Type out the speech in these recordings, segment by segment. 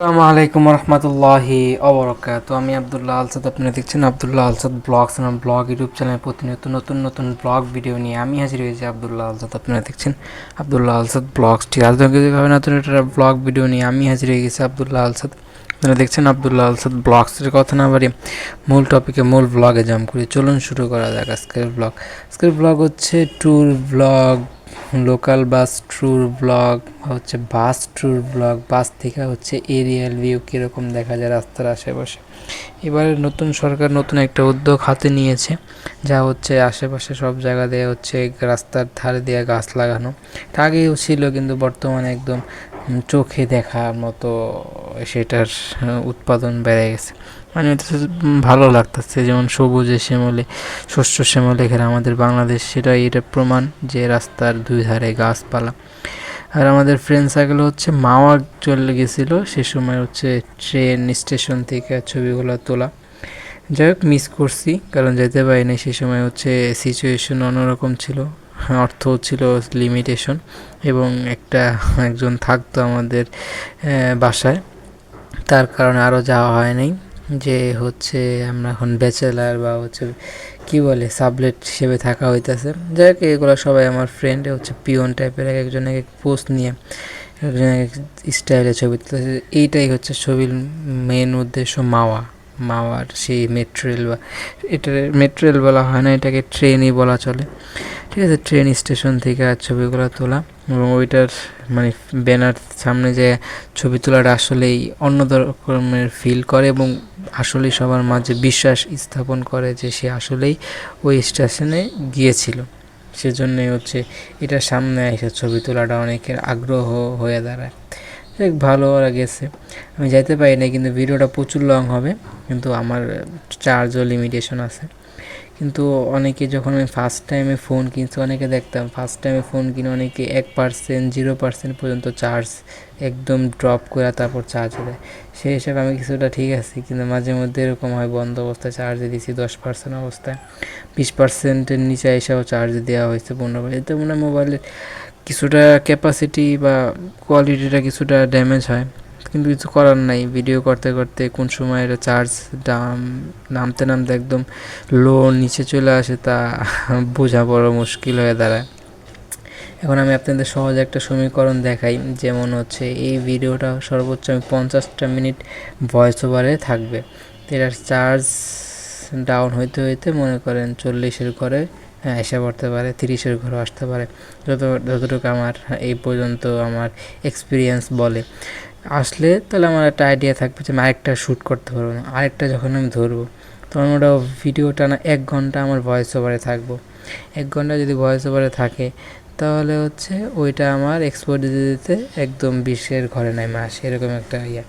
আসসালামু আলাইকুম রহমতুল্লাহি অবরকাত। আমি আবদুল্লাহ আলসাদ, আপনারা দেখছেন আবদুল্লাহ আলসাদ ব্লগস এবং ব্লগ ইউটিউব চ্যানেল। প্রতিনিয়ত নতুন নতুন ব্লগ ভিডিও নিয়ে আমি হাজির হয়েছি আবদুল্লাহ আলসাদ। আপনারা দেখছেন আবদুল্লাহ আলসাদ ব্লগস। ঠিক আছে, নতুন একটা ব্লগ ভিডিও নিয়ে আমি হাজির হয়ে গেছি আবদুল্লাহ আলসাদ। আপনারা দেখছেন আবদুল্লাহ আলসাদ ব্লগসের। কথা না বাড়ি মূল টপিকে, মূল ব্লগে জাম্প করি। চলুন শুরু করা যাক আজকের ব্লগ। আজকের ব্লগ হচ্ছে tour blog, local bus tour blog, হচ্ছে বাস ট্যুর ব্লগ। বাস থেকে হচ্ছে এরিয়াল ভিউ কীরকম দেখা যায় রাস্তার আশেপাশে। এবারে নতুন সরকার নতুন একটা উদ্যোগ হাতে নিয়েছে, যা হচ্ছে আশেপাশে সব জায়গা দিয়ে হচ্ছে রাস্তার ধারে দিয়ে গাছ লাগানো। এটা আগেও ছিল, কিন্তু বর্তমানে একদম চোখে দেখার মতো সেটার উৎপাদন বেড়ে গেছে। মানে ভালো লাগতেছে, যেমন সবুজে শ্যামলে, শস্য শ্যামলে ঘেরা আমাদের বাংলাদেশ, সেটাই এটা প্রমাণ যে রাস্তার দুই ধারে গাছপালা। আর আমাদের ফ্রেন্ড সার্কেল হচ্ছে মাওয়া চলে গেছিলো, সে সময় হচ্ছে ট্রেন স্টেশন থেকে ছবিগুলো তোলা। যাই হোক, মিস করছি, কারণ যেতে পারিনি সে সময়। হচ্ছে সিচুয়েশন অন্যরকম ছিল, অর্থ ছিল লিমিটেশন, এবং একজন থাকতো আমাদের বাসায়, তার কারণে আরও যাওয়া হয় নাই। যে হচ্ছে আমরা এখন ব্যাচেলার বা হচ্ছে কী বলে সাবলেট হিসেবে থাকা হইতেছে। যাই হোক, এগুলো সবাই আমার ফ্রেন্ড, হচ্ছে পিওন টাইপের, এক একজন এক এক পোস্ট নিয়ে একজন এক স্টাইলে ছবি তুলতেছে। এইটাই হচ্ছে ছবির মেন উদ্দেশ্য। মাওয়ার সেই মেট্রোরেল, বা এটা মেট্রোরেল বলা হয় না, এটাকে ট্রেনই বলা চলে। ঠিক আছে, ট্রেন স্টেশন থেকে আর ছবিগুলো তোলা, এবং ওইটার মানে ব্যানার সামনে যে ছবি তোলাটা আসলেই অন্য রকমের ফিল করে, এবং আসলেই সবার মাঝে বিশ্বাস স্থাপন করে যে সে আসলেই ওই স্টেশনে গিয়েছিল। সেজন্যই হচ্ছে এটার সামনে এসে ছবি তোলাটা অনেকের আগ্রহ হয়ে দাঁড়ায়। দেখ, ভালো ওরা গেছে, আমি যাইতে পারি না, কিন্তু ভিডিওটা প্রচুর লং হবে, কিন্তু আমার চার্জও লিমিটেশন আছে। কিন্তু অনেকে, যখন আমি ফার্স্ট টাইমে ফোন কিনছি, অনেকে দেখতাম ফার্স্ট টাইমে ফোন কিনে অনেকে 1%, 0% পর্যন্ত চার্জ একদম ড্রপ করে তারপর চার্জ দেয়। সেই হিসাবে আমি কিছুটা ঠিক আছি, কিন্তু মাঝে মধ্যে এরকম হয় বন্ধ অবস্থায় চার্জে দিয়েছি 10% অবস্থায়, 20%-এর নিচে এসেও চার্জ দেওয়া হয়েছে 15%। এতে মনে হয় মোবাইলের কিছুটা ক্যাপাসিটি বা কোয়ালিটিটা কিছুটা ড্যামেজ হয়, কিন্তু কিছু করার নাই। ভিডিও করতে করতে কোন সময় এটা চার্জ নামতে নামতে একদম লো নিচে চলে আসে, তা বোঝা বড় মুশকিল হয়ে দাঁড়ায়। এখন আমি আপনাদের সহজ একটা সমীকরণ দেখাই, যেমন হচ্ছে এই ভিডিওটা সর্বোচ্চ আমি 50টা মিনিট ভয়েস ওভারে থাকবে। তো এটার চার্জ ডাউন হইতে হইতে মনে করেন 40-এর ঘরে এসে পড়তে পারে, 30-এর ঘরেও আসতে পারে, যতটুকু আমার এই পর্যন্ত আমার এক্সপিরিয়েন্স বলে। আসলে তাহলে আমার একটা আইডিয়া থাকবে যে আমি আরেকটা শ্যুট করতে পারবো না। আরেকটা যখন আমি ধরবো, তখন ওটা ভিডিওটা না 1 ঘন্টা আমার ভয়েস ওভারে থাকবো। 1 ঘন্টা যদি ভয়েস ওভারে থাকে, তাহলে হচ্ছে ওইটা আমার এক্সপোর্ট দিতে দিতে একদম 20-এর ঘরে নেমে আসে, এরকম একটা ইয়ে।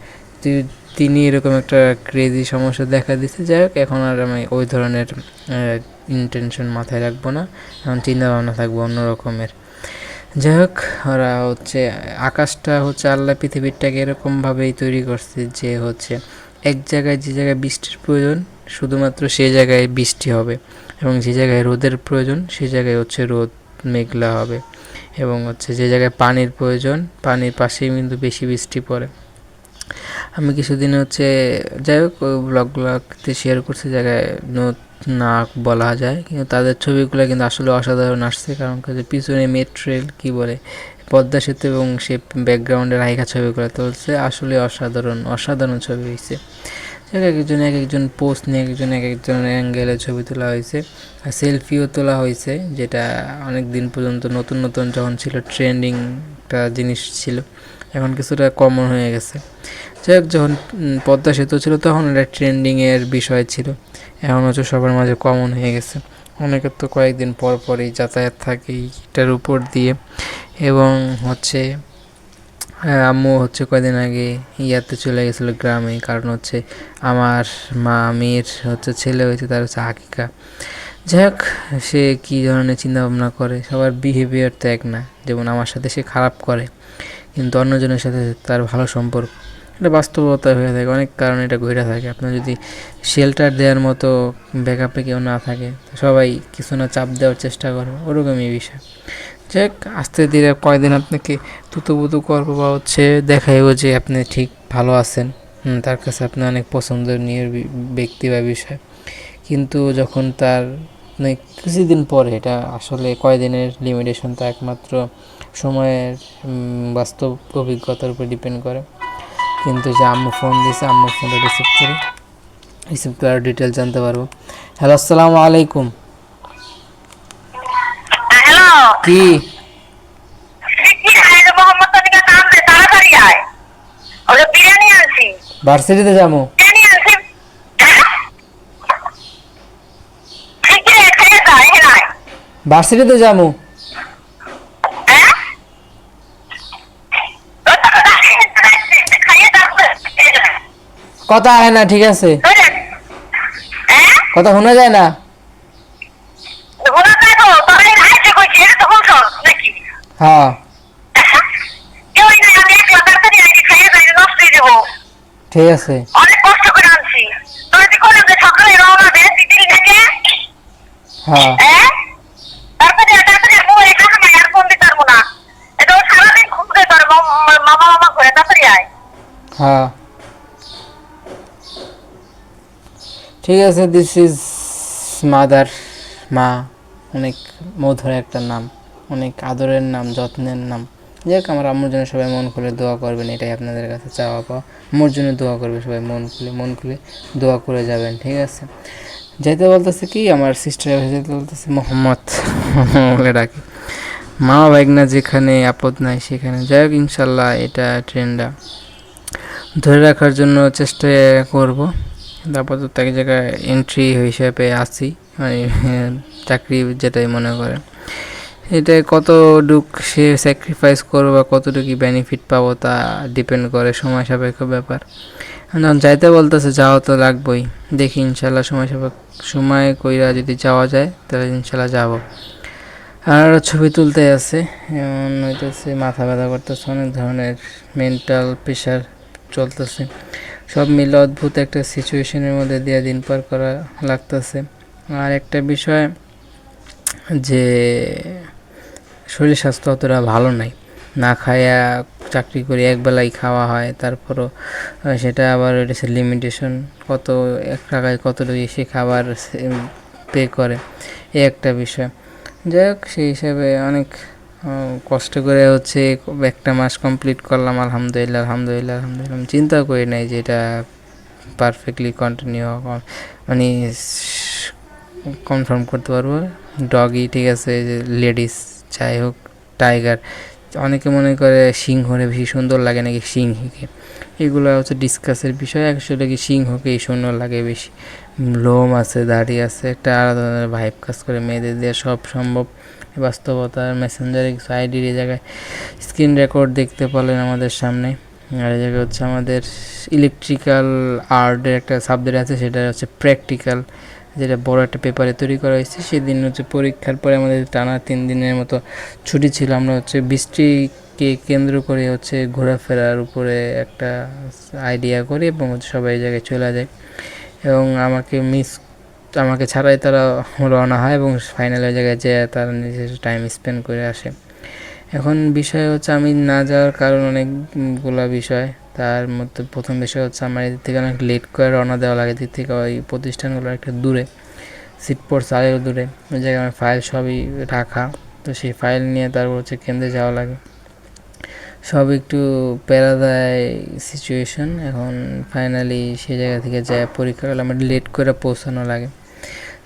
তিনি এরকম একটা ক্রেজি সমস্যা দেখা দিচ্ছে। যাই হোক, এখন আর আমি ওই ধরনের ইন্টেনশন মাথায় রাখবো না, এখন চিন্তাভাবনা থাকবো অন্য রকমের। যাই হোক, ওরা হচ্ছে আকাশটা হচ্ছে আল্লাহ পৃথিবীটাকে এরকমভাবেই তৈরি করছে যে হচ্ছে এক জায়গায়, যে জায়গায় বৃষ্টির প্রয়োজন শুধুমাত্র সেই জায়গায় বৃষ্টি হবে, এবং যে জায়গায় রোদের প্রয়োজন সেই জায়গায় হচ্ছে রোদ মেঘলা হবে, এবং হচ্ছে যে জায়গায় পানির প্রয়োজন পানির পাশেই কিন্তু বেশি বৃষ্টি পড়ে। আমি কিছুদিন হচ্ছে, যাই হোক, ব্লগগুলোতে শেয়ার করছি জায়গায় না বলা যায়, কিন্তু তাদের ছবিগুলো কিন্তু আসলে অসাধারণ আসছে। কারণ পিছনে মেট্রেল কী বলে পদ্মা সেতু, এবং সে ব্যাকগ্রাউন্ডের হাইকা ছবিগুলো তুলছে, আসলে অসাধারণ অসাধারণ ছবি হয়েছে। এক একজন পোস্ট নিয়ে এক একজন অ্যাঙ্গেলে ছবি তোলা হয়েছে, আর সেলফিও তোলা হয়েছে, যেটা অনেক দিন পর্যন্ত নতুন নতুন যখন ছিল ট্রেন্ডিং একটা জিনিস ছিল, এখন কিছুটা কমন হয়ে গেছে। যাই হোক, যখন পদ্মা সেতু ছিল তখন এটা ট্রেন্ডিংয়ের বিষয় ছিল, এখন হচ্ছে সবার মাঝে কমন হয়ে গেছে। অনেকের তো কয়েকদিন পর পরই যাতায়াত থাকে এটার উপর দিয়ে। এবং হচ্ছে আম্মু হচ্ছে কয়দিন আগে ইয়াতে চলে গেছিলো গ্রামে, কারণ হচ্ছে আমার মামির হচ্ছে ছেলে হয়েছে, তার হচ্ছে আকিকা। যাই হোক, সে কী ধরনের চিন্তাভাবনা করে, সবার বিহেভিয়ার তো এক না। যেমন আমার সাথে সে খারাপ করে, কিন্তু অন্যজনের সাথে তার ভালো সম্পর্ক। এটা বাস্তবতা হয়ে থাকে, অনেক কারণে এটা ঘুরে থাকে। আপনার যদি শেল্টার দেওয়ার মতো ব্যাকআপে কেউ না থাকে, সবাই কিছু না চাপ দেওয়ার চেষ্টা করে, ওরকমই বিষয়। যাক আস্তে ধীরে কয়দিন আপনাকে তুতুবুতু করবো বা হচ্ছে দেখাইবো যে আপনি ঠিক ভালো আছেন, তার কাছে আপনি অনেক পছন্দনীয় ব্যক্তি বা বিষয়। কিন্তু যখন তার মানে কিছুদিন পরে, এটা আসলে কয়দিনের লিমিটেশন তা একমাত্র সময়ের বাস্তব অভিজ্ঞতার উপর ডিপেন্ড করে। কিন্তু যে আম্মু ফোন দিয়েছে, আম্মু ফোনটা রিসিভ করার ডিটেল জানতে পারবো। হ্যালো, আসসালামু আলাইকুম। হ্যালো, কি তাড়াতাড়ি আয়। ওটা বিরিয়ানি আনছি, ভার্সিটিতে যাবো? বিরিয়ানি আনছি। শিগগিরই খেয়ে যা, এখানে আয়। ভার্সিটিতে যাবো। হ্যাঁ? খাইয়ে যাচ্ছে। কথা হয় না, ঠিক আছে, হ্যাঁ? কথা শোনা যায় না। ঘোরা যাবো, তবে আইতে কইছি, এটা তো হুঁশো নাকি? হ্যাঁ কেউই নাই, আমি একলা তাড়াতাড়ি আইছি, খাইয়ে যাই, নষ্ট হয়ে যাবো। ঠিক আছে। অনেক কষ্ট করে আনছি। তোর কি করে যে সকালে রওনা দে দিদি থেকে? হ্যাঁ হ্যাঁ? তাড়াতাড়ি বউ এখানে নাই, আর ফোন দিতে পারবো না। এটা ও সারাদিন ঘুরতে পারে, মামা মামা করে, তাড়াতাড়ি আয়। হ্যাঁ ঠিক আছে। দিস ইজ মাদার, মা। অনেক মধুর একটা নাম, অনেক আদরের নাম, যত্নের নাম। যাক, আমার আম্মুর জন্য সবাই মন খুলে দোয়া করবেন, এটাই আপনাদের কাছে চাওয়া পাওয়া। আম্মুর জন্য দোয়া করবে সবাই, মন খুলে দোয়া করে যাবেন, ঠিক আছে। যেতে বলতেছে কি, আমার সিস্টার যেতে বলতেছে মোহাম্মদ বলে ডাকে। মা ভাইগনা যেখানে আপদ নাই সেখানে। যাই হোক, ইনশাল্লাহ এটা ট্রেন্ডটা ধরে রাখার জন্য চেষ্টা করব। আপাতত এক জায়গায় এন্ট্রি হিসেবে আছি, মানে চাকরি যেটাই মনে করে, এটাই কতটুক সে স্যাক্রিফাইস করবো বা কতটুকু বেনিফিট পাবো তা ডিপেন্ড করে, সময় সাপেক্ষ ব্যাপার। যখন যাইতে বলতেছে যাওয়া তো লাগবেই, দেখি ইনশাল্লাহ সময় কইরা যদি যাওয়া যায় তাহলে ইনশাল্লাহ যাব। আর ছবি তুলতে আছে, এমন হইতেছে মাথা ব্যথা করতেছে, অনেক ধরনের মেন্টাল প্রেশার চলতেছে, সব মিলে অদ্ভুত একটা সিচুয়েশনের মধ্যে দিয়ে দিন পার করা লাগতেছে। আর একটা বিষয় যে শরীর স্বাস্থ্য অতটা ভালো নাই, না খায়া চাকরি করে একবেলাই খাওয়া হয়, তারপরও সেটা আবার এটা লিমিটেশন, কত এক টাকায় কতটুকু সে খাবার পে করে, এই একটা বিষয়। যাই হোক, সেই হিসাবে অনেক কষ্ট করে হচ্ছে একটা মাস কমপ্লিট করলাম, আলহামদুলিল্লাহ আলহামদুলিল্লাহ আলহামদুলিল্লাহ। আমি চিন্তা করি নাই যে এটা পারফেক্টলি কন্টিনিউ, মানে কনফার্ম করতে পারবো। ডগি ঠিক আছে, লেডিস যাই হোক, টাইগার, অনেকে মনে করে সিংহরে বেশি সুন্দর লাগে নাকি সিংহীকে, এগুলো হচ্ছে ডিসকাসের বিষয়। অ্যাকচুয়ালি কি সিংহকেই সুন্দর লাগে বেশি, লোম আছে, দাড়ি আছে, একটা আলাদা ধরনের ভাইব কাজ করে। মেয়েদের দিয়ে সব সম্ভব, বাস্তবতার মেসেঞ্জারে কিছু আইডির এই জায়গায় স্ক্রিন রেকর্ড দেখতে পেলেন আমাদের সামনে। আর এই জায়গায় হচ্ছে আমাদের ইলেকট্রিক্যাল আর্টের একটা সাবজেক্ট আছে, সেটা হচ্ছে প্র্যাকটিক্যাল, যেটা বড় একটা পেপারে তৈরি করা হয়েছে। সেদিন হচ্ছে পরীক্ষার পরে আমাদের টানা 3 দিনের মতো ছুটি ছিল। আমরা হচ্ছে বৃষ্টিকে কেন্দ্র করে হচ্ছে ঘোরাফেরার উপরে একটা আইডিয়া করি এবং হচ্ছে সবাই এই জায়গায় চলে যায়, এবং আমাকে ছাড়াই তারা রওনা হয় এবং ফাইনালের জায়গায় যেয়ে তারা নিজের টাইম স্পেন্ড করে আসে। এখন বিষয় হচ্ছে আমি না যাওয়ার কারণ অনেকগুলো বিষয়। তার মধ্যে প্রথম বিষয় হচ্ছে আমার এদিক থেকে অনেক লেট করে রওনা দেওয়া লাগে, এদিক থেকে ওই প্রতিষ্ঠানগুলো একটা দূরে, সিট পড়ছে আরও দূরে, ওই জায়গায় আমার ফাইল সবই রাখা, তো সেই ফাইল নিয়ে তারপর হচ্ছে কেন্দ্রে যাওয়া লাগে, সব একটু প্যারাদায় সিচুয়েশন। এখন ফাইনালি সেই জায়গা থেকে যায় পরীক্ষা হলে আমার লেট করে পৌঁছানো লাগে।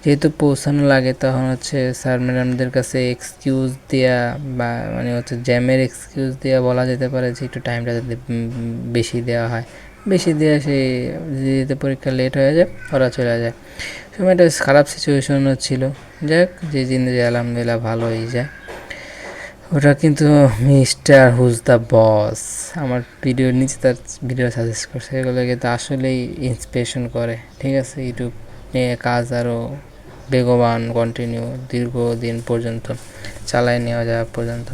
যেহেতু পৌঁছানো লাগে তখন হচ্ছে স্যার ম্যাডামদের কাছে এক্সকিউজ দেওয়া, বা মানে হচ্ছে জ্যামের এক্সকিউজ দেওয়া বলা যেতে পারে, যে একটু টাইমটা যাতে বেশি দেওয়া হয়, বেশি দেওয়া, সেই যেতে পরীক্ষা লেট হয়ে যায়, ওরা চলে যায়। সময়টা খারাপ সিচুয়েশনও ছিল। যাক, যে জিনিস আলহামদুলিল্লাহ ভালো হয়ে যায়। ওটা কিন্তু মিস্টার হুজ দ্য বস আমার ভিডিওর নিচে তার ভিডিও সাজেস্ট করছে, এগুলো কিন্তু আসলেই ইন্সপিরেশন করে, ঠিক আছে। ইউটিউব নিয়ে কাজ আরও বেগবান কন্টিনিউ দীর্ঘদিন পর্যন্ত চালায় নেওয়া যাওয়া পর্যন্ত।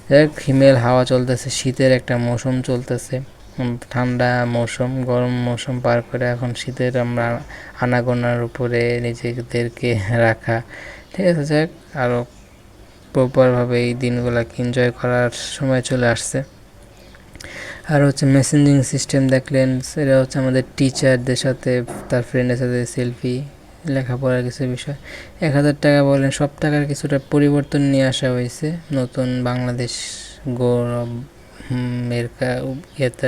যাই হোক, হিমেল হাওয়া চলতেছে, শীতের একটা মৌসুম চলতেছে, ঠান্ডা মৌসুম, গরম মৌসুম পার করে এখন শীতের আমরা আনাগোনার উপরে নিজেদেরকে রাখা, ঠিক আছে। যাই হোক, আরও প্রপারভাবে এই দিনগুলোকে এনজয় করার সময় চলে আসছে। আর হচ্ছে মেসেঞ্জিং সিস্টেম দেখলেন, সেটা হচ্ছে আমাদের টিচারদের সাথে তার ফ্রেন্ডের সাথে সেলফি, লেখাপড়ার কিছু বিষয়। 1000 টাকা বলেন, সব টাকার কিছুটা পরিবর্তন নিয়ে আসা হয়েছে নতুন বাংলাদেশ গৌরব ইয়েতে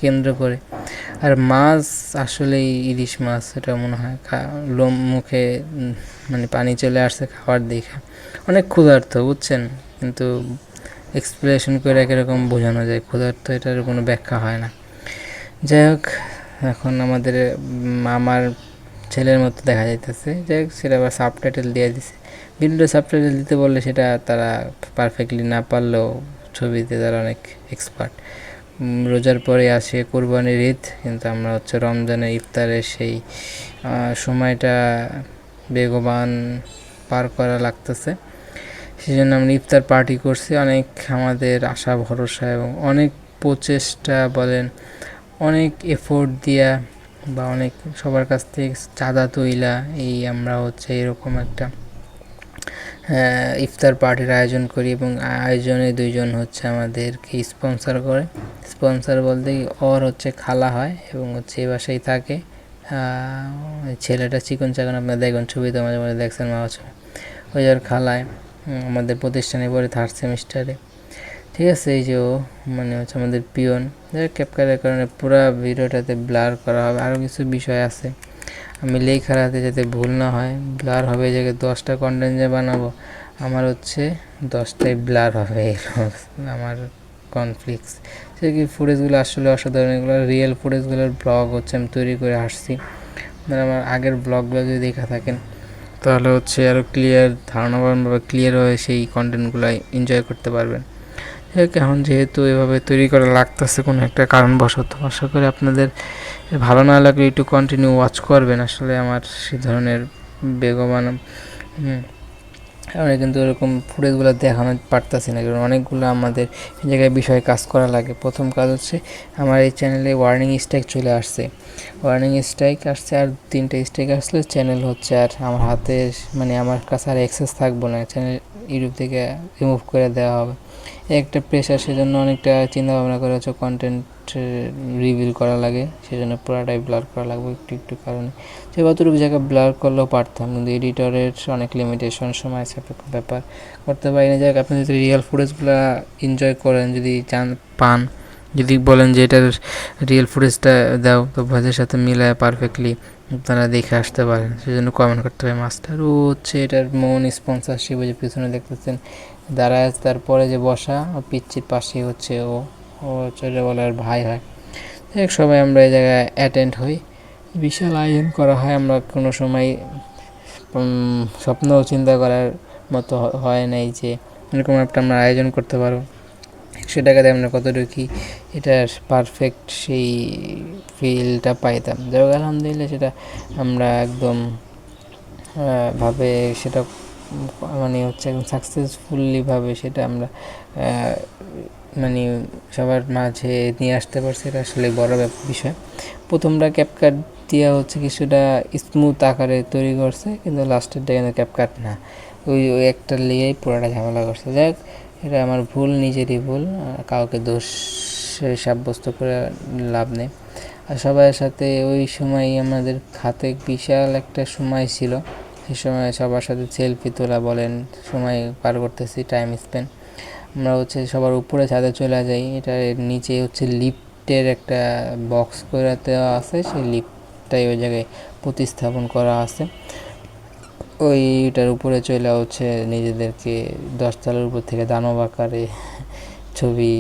কেন্দ্র করে। আর মাছ আসলেই ইলিশ মাছ, এটা মনে হয় লোম মুখে মানে পানি চলে আসছে খাবার দেখে। অনেক ক্ষুধার্ত বুঝছেন, কিন্তু এক্সপ্লেনেশন করে একরকম বোঝানো যায়, ক্ষুধার্ত এটার কোনো ব্যাখ্যা হয় না। যাই হোক, এখন আমাদের আমার ছেলের মতো দেখা যাইতেছে, যাই হোক সেটা আবার সাবটাইটেল দিয়ে দিছে। ভিডিওটা সাবটাইটেল দিতে বললে সেটা তারা পারফেক্টলি না পারলেও ছবিতে তারা অনেক এক্সপার্ট। রোজার পরে আসে কোরবানির ঈদ, কিন্তু আমরা হচ্ছে রমজানের ইফতারের সেই সময়টা বেগবান পার করা লাগতেছে। সেই জন্য আমরা ইফতার পার্টি করছি, অনেক আমাদের আশা ভরসা এবং অনেক প্রচেষ্টা বলেন, অনেক এফোর্ট দিয়া বা অনেক সবার কাছ থেকে চাঁদা তৈলা এই আমরা হচ্ছে এরকম একটা ইফতার পার্টির আয়োজন করি। এবং আয়োজনে 2জন হচ্ছে আমাদেরকে স্পন্সর করে। স্পন্সর বলতে ওর হচ্ছে খালা হয় এবং হচ্ছে এই বাসায় থাকে। ছেলেটা চিকন চাকন, আপনার দেখবেন ছবিতে মাঝে মাঝে দেখছেন মা হচ্ছে ওই যার খালায় আমাদের প্রতিষ্ঠানে পড়ে 3rd সেমিস্টারে। ঠিক আছে, এই যে ও মানে হচ্ছে আমাদের পিয়ন। ক্যাপকারের কারণে পুরো ভিডিওটাতে ব্লার করা হবে, আরও কিছু বিষয় আছে আমি লেখার হাতে যাতে ভুল না হয়। ব্লার হবে, এই জায়গায় 10টা কন্টেন্ট যে বানাবো, আমার হচ্ছে 10টাই ব্লার হবে, আমার কনফ্লিক্টস। সে কি ফুটেজগুলো আসলে অসাধারণ, এগুলো রিয়েল ফুটেজগুলোর ব্লগ হচ্ছে আমি তৈরি করে আসছি। মানে আমার আগের ব্লগগুলো যদি দেখা থাকেন তাহলে হচ্ছে আরও ক্লিয়ার ধারণাবানভাবে ক্লিয়ারভাবে সেই কন্টেন্টগুলো এনজয় করতে পারবেন। এখন যেহেতু এভাবে তৈরি করা লাগতেছে কোনো একটা কারণবশত, আশা করি আপনাদের ভালো না লাগলে একটু কন্টিনিউ ওয়াচ করবেন। আসলে আমার সেই ধরনের বেগবান আমরা কিন্তু এরকম ফুটেজগুলো দেখানো পারতেছি না, কারণ অনেকগুলো আমাদের এই জায়গায় বিষয়ে কাজ করা লাগে। প্রথম কাজ হচ্ছে আমার এই চ্যানেলে ওয়ার্নিং স্ট্রাইক চলে আসছে, ওয়ার্নিং স্ট্রাইক আসছে, আর 3টে স্ট্রাইক আসলে চ্যানেল হচ্ছে আর আমার হাতে মানে আমার কাছে আর অ্যাক্সেস থাকবো না, চ্যানেল ইউটিউব থেকে রিমুভ করে দেওয়া হবে। একটা প্রেশার, সেজন্য অনেকটা চিন্তা ভাবনা করে হচ্ছে কন্টেন্ট রিভিল করা লাগে, সেজন্য পুরাটাই ব্লার করা লাগবে একটু একটু কারণে। যে কতটুকু জায়গায় ব্লার করলেও পারতাম, কিন্তু এডিটরের অনেক লিমিটেশন, সময় সাপেক্ষ ব্যাপার, করতে পারি না। যাক, আপনি যদি রিয়েল ফুটেজগুলো এনজয় করেন, যদি চান পান, যদি বলেন যে এটার রিয়েল ফুটেজটা দাও, তো ভয়েসের সাথে মিলায় পারফেক্টলি আপনারা দেখে আসতে পারেন, সেজন্য কমেন্ট করতে হবে মাস্টার। ও হচ্ছে এটার মন স্পন্সরশিপ, যে পিছনে দেখতেছেন দাঁড়ায়, তারপরে যে বসা ও পিচ্ছির পাশেই হচ্ছে ও চলে বলার ভাই হয়। এক সবাই আমরা এই জায়গায় অ্যাটেন্ড হই, বিশাল আয়োজন করা হয়। আমরা কোনো সময় স্বপ্নও চিন্তা করার মতো হয় নাই যে এরকম একটা আমরা আয়োজন করতে পারবো। 100 টাকা দিয়ে আমরা কতটুকু কি এটার পারফেক্ট সেই ফিলটা পাইতাম। যাই হোক, আলহামদুলিল্লাহ সেটা আমরা একদম ভাবে সেটা মানে হচ্ছে একদম সাকসেসফুলিভাবে সেটা আমরা মানে সবার মাঝে নিয়ে আসতে পারছি, এটা আসলে বড় বিষয়। প্রথমটা ক্যাপকাট দিয়ে হচ্ছে কিছুটা স্মুথ আকারে তৈরি করছে, কিন্তু লাস্টেরটা কিন্তু ক্যাপকাট না, ওই একটা লিয়েই পুরোটা ঝামেলা করছে। যাই হোক, এটা আমার ভুল, নিজেরই ভুল, কাউকে দোষ সাব্যস্ত করে লাভ নেই। আর সবার সাথে ওই সময় আমাদের হাতে বিশাল একটা সময় ছিল, সেই সময় সবার সাথে সেলফি তোলা বলেন, সময় পার করতেছি, টাইম স্পেন্ড। আমরা হচ্ছে সবার উপরে ছাদে চলে যাই, এটার নিচে হচ্ছে লিফটের একটা বক্স করে দেওয়া আছে, সেই লিফটটাই ওই জায়গায় প্রতিস্থাপন করা আছে। ওইটার উপরে চলে হচ্ছে নিজেদেরকে 10তলার উপর থেকে দানব আকারে ছবি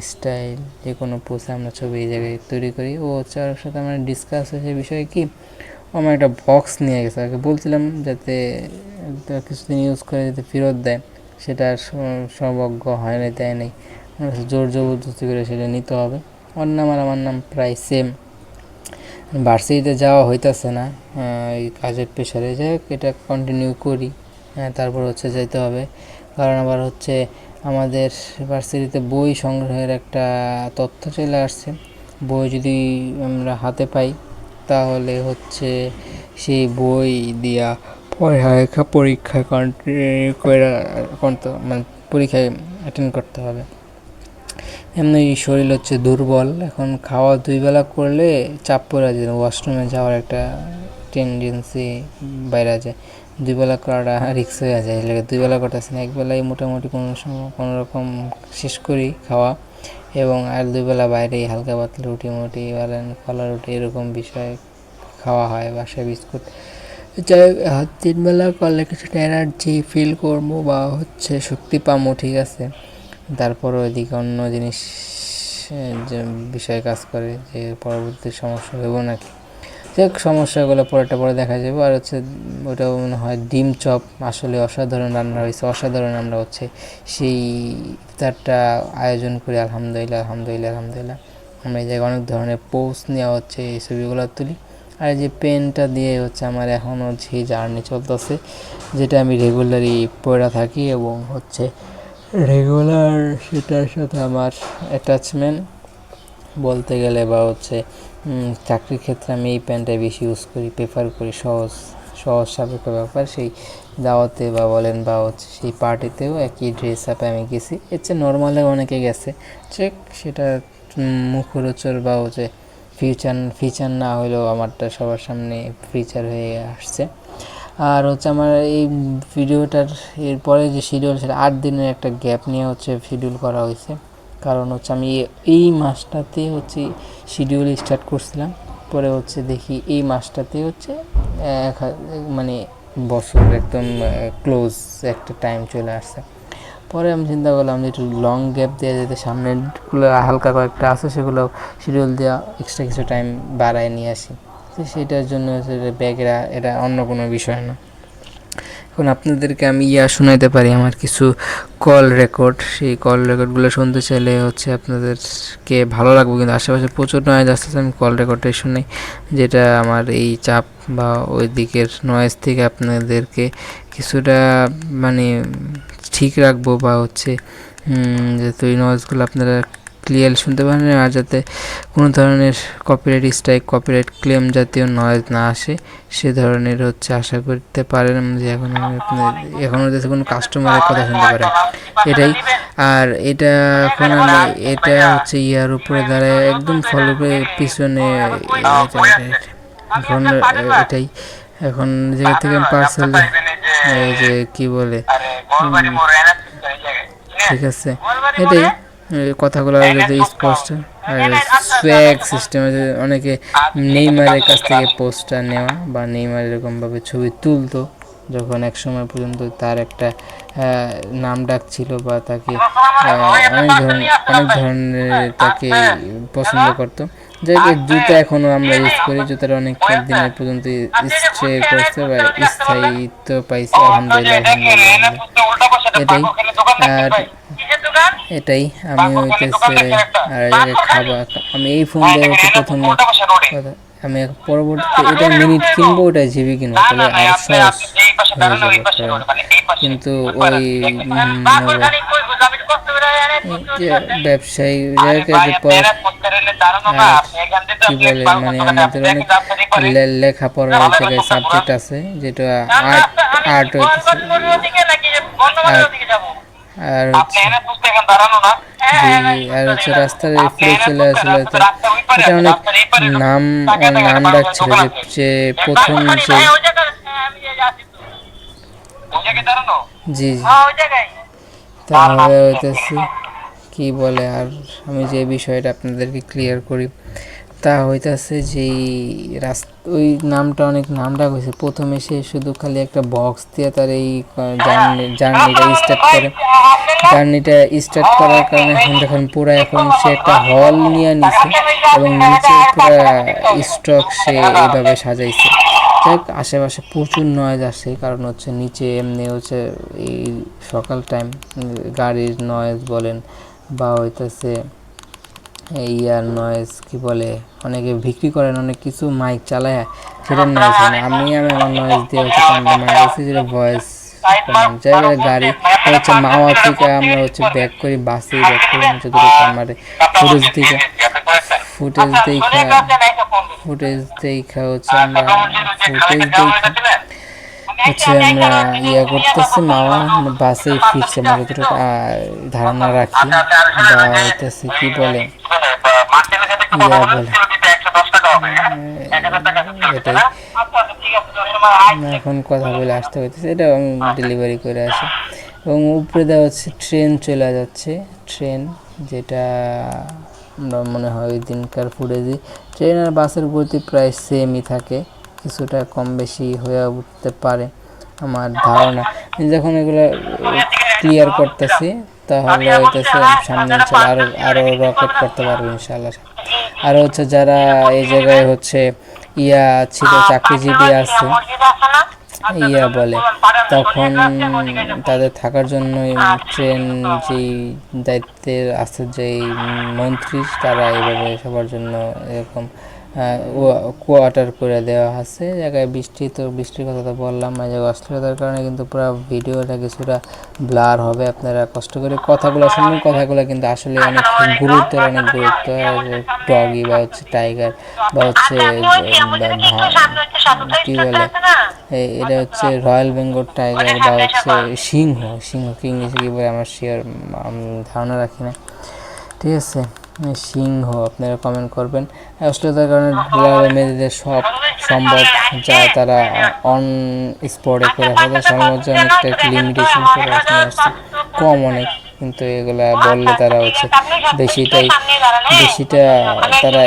স্টাইল যে কোনো পোস্টে আমরা ছবি এই জায়গায় তৈরি করি। ও হচ্ছে ওর সাথে আমার ডিসকাস হয়েছে বিষয়ে কি, আমার একটা বক্স নিয়ে গেছে, আগে বলছিলাম যাতে কিছুদিন ইউজ করে যাতে ফেরত দেয়, সেটা সৌভাগ্য হয় না, দেয় নেই, জোর জবরদস্তি করে সেটা নিতে হবে। ওর নাম আর আমার নাম প্রায় সেম, ভার্সিটিতে যাওয়া হইতেছে না এই কাজের প্রেশারে। যাই হোক, এটা কন্টিনিউ করি, তারপর হচ্ছে যেতে হবে, কারণ আবার হচ্ছে আমাদের ভার্সিটিতে বই সংগ্রহের একটা তথ্য চলে আসছে। বই যদি আমরা হাতে পাই তাহলে হচ্ছে সেই বই দিয়া পরীক্ষা কন্টিনিউ করে করতে মানে পরীক্ষায় অ্যাটেন্ড করতে হবে। এমনি শরীর হচ্ছে দুর্বল, এখন খাওয়া 2 বেলা করলে চাপ পড়ে যায়, ওয়াশরুমে যাওয়ার একটা টেন্ডেন্সি বাইরে যায়। 2 বেলা করাটা রিক্স হয়ে যায়, এলাকা 2 বেলা করতেছে না, 1 বেলায় মোটামুটি কোনো সময় কোনো রকম শেষ করি খাওয়া, এবং আর 2 বেলা বাইরেই হালকা পাতলা রুটি মুটি বলেন কলা রুটি এরকম বিষয় খাওয়া হয়, বাসায় বিস্কুট। যাই হোক 3 বেলা করলে কিছুটা এনার্জি ফিল করবো বা হচ্ছে শক্তি পাবো, ঠিক আছে। তারপর ওইদিকে অন্য জিনিস যে বিষয়ে কাজ করে যে পরবর্তী সমস্যা হইব নাকি, যে সমস্যাগুলো পরে দেখা যাবে। আর হচ্ছে ওটা মনে হয় ডিম চপ আসলে অসাধারণ রান্না হয়েছে, অসাধারণ। আমরা হচ্ছে সেই ইফতারটা আয়োজন করি, আলহামদুলিল্লাহ আলহামদুলিল্লাহ আলহামদুলিল্লাহ। আমরা এই জায়গায় অনেক ধরনের পোস্ট নেওয়া হচ্ছে, এই ছবিগুলো তুলি। আর যে পেনটা দিয়ে হচ্ছে আমার এখনও যে জার্নি চলতেছে, যেটা আমি রেগুলারই পড়া থাকি, এবং হচ্ছে রেগুলার সেটার সাথে আমার অ্যাটাচমেন্ট বলতে গেলে, বা হচ্ছে চাকরির ক্ষেত্রে আমি এই পেনটাই বেশি ইউজ করি, প্রেফার করি। সহজ সাপেক্ষ ব্যাপার। সেই দাওয়াতে বা বলেন বা হচ্ছে সেই পার্টিতেও একই ড্রেস আপে আমি গেছি, এর চেয়ে নর্মালে অনেকে গেছে, চেক সেটা মুখরোচর বা হচ্ছে ফিচার না হলেও আমারটা সবার সামনে ফিচার হয়ে আসছে। আর হচ্ছে আমার এই ভিডিওটার এরপরে যে শিডিউল, সেটা 8 দিনের একটা গ্যাপ নিয়ে হচ্ছে শিডিউল করা হয়েছে। কারণ হচ্ছে আমি এই মাসটাতে হচ্ছে শিডিউল স্টার্ট করছিলাম, পরে হচ্ছে দেখি এই মাসটাতে হচ্ছে মানে বছর একদম ক্লোজ একটা টাইম চলে আসছে। পরে আমি চিন্তা করলাম যে একটু লং গ্যাপ দেওয়া যেতে, সামনেরগুলো হালকা কয়েকটা আছে সেগুলো শিডিউল দেওয়া, এক্সট্রা কিছু টাইম বাড়ায় নিয়ে আসি। তো সেটার জন্য হচ্ছে ব্যাগেরা, এটা অন্য কোনো বিষয় না। এখন আপনাদেরকে আমি শোনাইতে পারি আমার কিছু কল রেকর্ড। সেই কল রেকর্ডগুলো শুনতে চাইলে হচ্ছে আপনাদেরকে ভালো লাগবে, কিন্তু আশেপাশে প্রচুর নয়েজ আসতেছে। আমি কল রেকর্ডটাই শুনি, যেটা আমার এই চাপ বা ওই দিকের নয়েজ থেকে আপনাদেরকে কিছুটা মানে ঠিক রাখবো, বা হচ্ছে যাতে ওই নয়েজগুলো আপনারা ক্লিয়ার শুনতে পারেন, আর যাতে কোনো ধরনের কপিরাইট স্ট্রাইক, কপিরাইট ক্লেম জাতীয় নয়েজ না আসে, সে ধরনের হচ্ছে আশা করতে পারেন যে এখন যাতে কোনো কাস্টমারের কথা শুনতে পারেন, এটাই। আর এটা এখন আমি এটা হচ্ছে ইয়ার উপরে দাঁড়ায় একদম ফলো পিছনে এখন এটাই। এখন জায়গা থেকে আমি পার্সেল যে কি বলে, ঠিক আছে, এটাই কথাগুলো যাতে স্পষ্ট। আর সোয়াগ সিস্টেম অনেকে নেইমারের কাছ থেকে পোস্টটা নেওয়া, বা নেইমার এরকমভাবে ছবি তুলতো যখন এক সময় পর্যন্ত তার একটা নাম ডাক ছিল, বা তাকে অনেক ধরনের তাকে পছন্দ করতো। যাই জুতা এখনও আমরা ইউজ করি, জুতাটা অনেক দিনের পর্যন্ত স্ট্রে করছে বা স্থায়িত্ব পাইছে, আলহামদুলিল্লাহ আলহামদুলিল্লাহ। এটাই। আর এটাই আমি হইতেছে আর খাবার, আমি এই ফোন দিয়ে হচ্ছে প্রথমে কথা, আমি পরবর্তীতে এটা মিনিট কিনবো, ওটা জিবি কিনবো, তাহলে আর সহজ হয়ে যাবে। কিন্তু ওই ব্যবসায়ী জায়গায় কি বলে, মানে আমাদের অনেক লেখাপড়ার জায়গায় সাবজেক্ট আছে, যেটা আর্ট হইতেছে, আর হচ্ছে রাস্তার ফিরে চলে আসলে তো এটা অনেক নাম ডাকছিল, যে প্রথম যে জি তাহলে হইতেছে কি বলে। আর আমি যে বিষয়টা আপনাদেরকে ক্লিয়ার করি, তা হইতেছে যে ওই নামটা অনেক নাম ডাক হয়েছে। প্রথমে সে শুধু খালি একটা বক্স দিয়ে তার এই জার্নিটা স্টার্ট করার কারণে এখন পুরো এখন সে একটা হল নিয়ে নিছে, এবং নিচে পুরো স্টক সে এইভাবে সাজাইছে। যাই আশেপাশে প্রচুর নয়েজ আসে, কারণ হচ্ছে নিচে এমনি হচ্ছে এই সকাল টাইম গাড়ির নয়েজ বলেন, বা হইতেছে ইয়ার নয়েজ কি বলে, অনেকে বিক্রি করেন অনেক কিছু মাইক চালায়, সেটার নয়েজ হয় না। আমি আমার নয়েজ দিয়ে হচ্ছে কম্বাইন করছি, যেটা ভয়েস জায়গায় গাড়ি হচ্ছে মাওয়া থেকে আমরা হচ্ছে ব্যাক করি, বাসে ব্যাক করি যতটুকু আমার ফুটেজ দেখা হচ্ছে আমরা ফুটেজ দেখা হচ্ছে আমরা ইয়া করতেছি, মামা বাসে ফিরছে, আমরা যতটুকু ধারণা রাখি বা হইতেছে কি বলে ইয়া বলে এটাই। এখন কথা বলে আসতে হইতেছে, এটা আমি ডেলিভারি করে আসি। এবং উপরে দেওয়া হচ্ছে ট্রেন চলে যাচ্ছে, ট্রেন যেটা আমরা মনে হয় ওই দিনকার ফুটেজে ট্রেন আর বাসের গতি প্রায় সেমই থাকে, কিছুটা কম বেশি হয়ে উঠতে পারে আমার ধারণা। যখন এগুলো ক্লিয়ার করতেছি তাহলে হইতেছে সামনে আরো আরো রকেট করতে পারবো ইনশাল্লাহ। আর হচ্ছে যারা এই জায়গায় হচ্ছে ইয়া ছিল, চাকরিজীবী আছে ইয়া বলে, তখন তাদের থাকার জন্য ট্রেন যেই দায়িত্বের আছে যেই মন্ত্রী, তারা এইভাবে সবার জন্য এরকম কোয়ার্টার করে দেওয়া আছে। জায়গায় বৃষ্টি, তো বৃষ্টির কথা তো বললাম, এই জায়গায় অস্থিরতার কারণে কিন্তু পুরো ভিডিওটা কিছুটা ব্লার হবে, আপনারা কষ্ট করে কথাগুলো শুনবেন। কথাগুলো কিন্তু আসলে অনেক গুরুত্বের, অনেক গুরুত্ব। ডগি বা হচ্ছে টাইগার বা হচ্ছে কী বলে এটা হচ্ছে রয়্যাল বেঙ্গল টাইগার বা হচ্ছে সিংহ, সিংহকে ইংলিশে কী বলে আমার শিওর ধারণা রাখি না, ঠিক আছে। সিংহ আপনারা কমেন্ট করবেন। অশ্লীলতার কারণে মেয়েদের সব সম্ভব যা তারা অন স্পটে করে ফেলে, সর্বোচ্চ অনেকটা লিমিটেশন করে আসছে, কম অনেক, কিন্তু এগুলা বললে তারা হচ্ছে বেশিটা তারা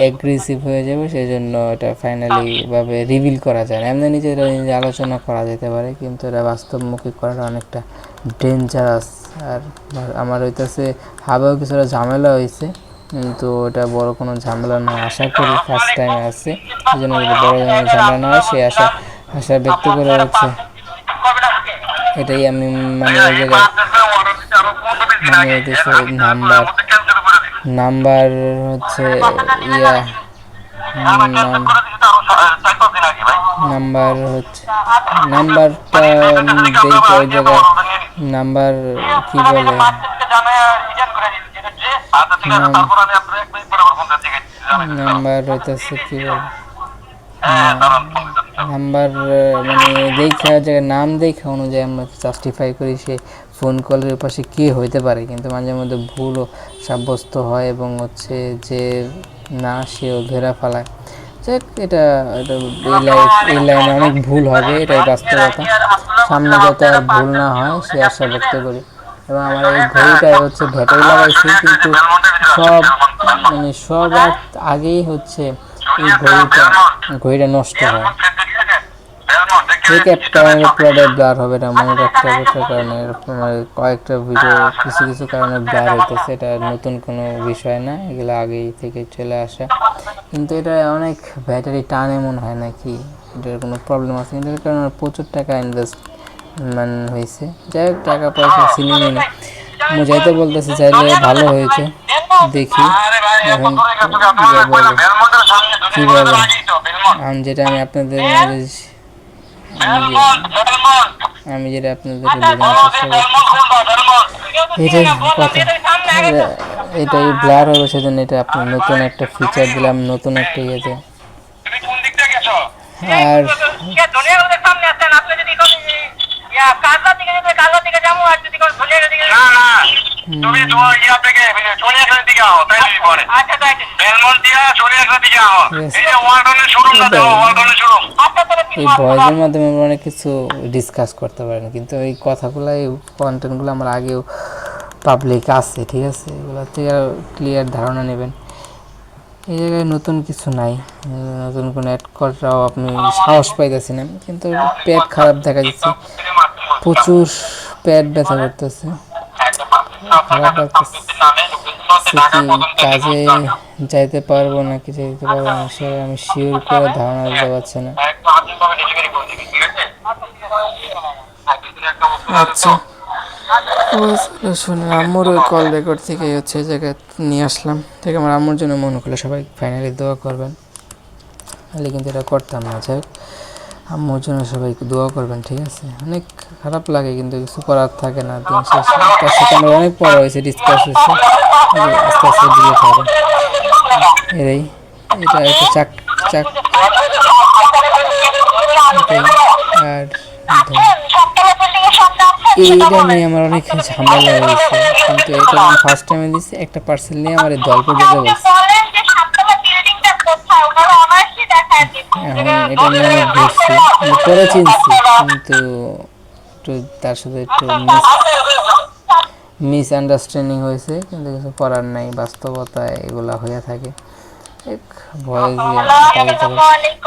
এগ্রেসিভ হয়ে যাবে, সেই জন্য এটা ফাইনালি ভাবে রিভিল করা যায় না। এমনি নিজে আলোচনা করা যেতে পারে, কিন্তু এটা বাস্তবমুখী করাটা অনেকটা ডেঞ্জারাস। আর আমার হইতেছে হাবেও কিছুটা ঝামেলা হয়েছে, কিন্তু ওটা বড় কোনো ঝামেলা নয় আশা করি, ফার্স্ট টাইম আছে, এই জন্য যদি বড় ধরনের ঝামেলা না হয় সে আশা ব্যক্ত করে হচ্ছে এটাই আমি মানে ওই জায়গায় মানে হইতেছে নাম্বার হচ্ছে ইয়া নাম্বার হচ্ছে নাম্বারটা দেখি ওই জায়গায় নাম্বার কি বলে নাম্বার হইতেছে কি বলে নাম্বার মানে দেখা জায়গায় নাম দেখা অনুযায়ী আমরা জাস্টিফাই করি সে ফোন কলের পাশে কে হইতে পারে, কিন্তু মাঝে মধ্যে ভুলও সাব্যস্ত হয় এবং হচ্ছে যে না সেও ধরা ফেলায়। যাক, এটা এই লাইনে অনেক ভুল হবে, এটাই বাস্তবতা। সামনে যাতে আর ভুল না হয় সে আশা ব্যক্ত করি। এবং আমার এই ঘড়িটা হচ্ছে ভেটাই লাগাইছি, কিন্তু সবার আগেই হচ্ছে এই ঘড়িটা নষ্ট হয়। ঠিক একটা পুরোটা ব্লার হবে না, মনে রাখতে হবে, তার কারণে কয়েকটা ভিডিও কিছু কারণে ব্লার হইতেছে। এটা নতুন কোনো বিষয় না, এগুলো আগেই থেকে চলে আসা, কিন্তু এটা অনেক ব্যাটারি টানে মনে হয় নাকি, এটার কোনো প্রবলেম আছে, কিন্তু এর কারণে প্রচুর টাকা ইনভেস্টমেন্ট হয়েছে। যাই হোক, টাকা পয়সা সিনেমি না মুজাইতে বলতেছে চাইলে ভালো হয়েছে, দেখি এখন কি বলে। যেটা আমি আপনাদের আমি যেটা আপনাদেরকে বোঝানোর চেষ্টা করছি এটাই কথা, এটাই ব্লার হবে, সেজন্য এটা আপনি নতুন একটা ফিচার দিলাম, নতুন একটা ইয়েতে। আর এই ভয়েসের মাধ্যমে আমরা অনেক কিছু ডিসকাস করতে পারেন, কিন্তু এই কথাগুলো এই কন্টেন্টগুলো আমার আগেও পাবলিক আছে, ঠিক আছে, এগুলো থেকে ক্লিয়ার ধারণা নেবেন। এই জায়গায় নতুন কিছু নাই, নতুন কোনো অ্যাড করাও আপনি সাহস পাইতেছি না, কিন্তু পেট খারাপ দেখা যাচ্ছে, প্রচুর পেট ব্যথা করতেছে, খারাপ লাগতেছে, কাজে যাইতে পারবো নাকি যাইতে পারবো না সে আমি শিওর করে ধারণা দিতে পারছি না। আচ্ছা, শুনুন, আম্মুর ওই কল রেকর্ড থেকে হচ্ছে জায়গায় নিয়ে আসলাম, থেকে আমার আম্মুর জন্য মনে করলে সবাই ফাইনালি দোয়া করবেন, তাহলে কিন্তু এটা করতাম না। যাই হোক, আম্মুর জন্য সবাই দোয়া করবেন, ঠিক আছে। অনেক খারাপ লাগে, কিন্তু কিছু করার থাকে না, দিন শেষ। তার সাথে আমার অনেক পড়া হয়েছে, ডিসকাস হয়েছে, আস্তে আস্তে ডিলেট হবে, এটাই। এটা একটা চাক চাক এটাই। আর আছেন সবতলা বিল্ডিং এর সামনে আছেন সেটা এইটা বলেন নিয়ে আমার অনেক ঝামেলা হয়েছে, কিন্তু এটা যখন ফার্স্ট টাইমে দিচ্ছে একটা পার্সেল নিয়ে আমার এই দলপুর যেতে আপনি বলছে। বলেন যে সাততলা বিল্ডিংটা কোথায় ওনারা অনায়াসই দেখায় দিবে এখন এটা নিয়ে আমি ঘুরছি, কিন্তু পরে চিনছি, কিন্তু একটু তার সাথে একটু মিসআন্ডারস্ট্যান্ডিং হয়েছে, কিন্তু কিছু করার নাই, বাস্তবতায় এগুলা হয়ে থাকে। এক ভয় যে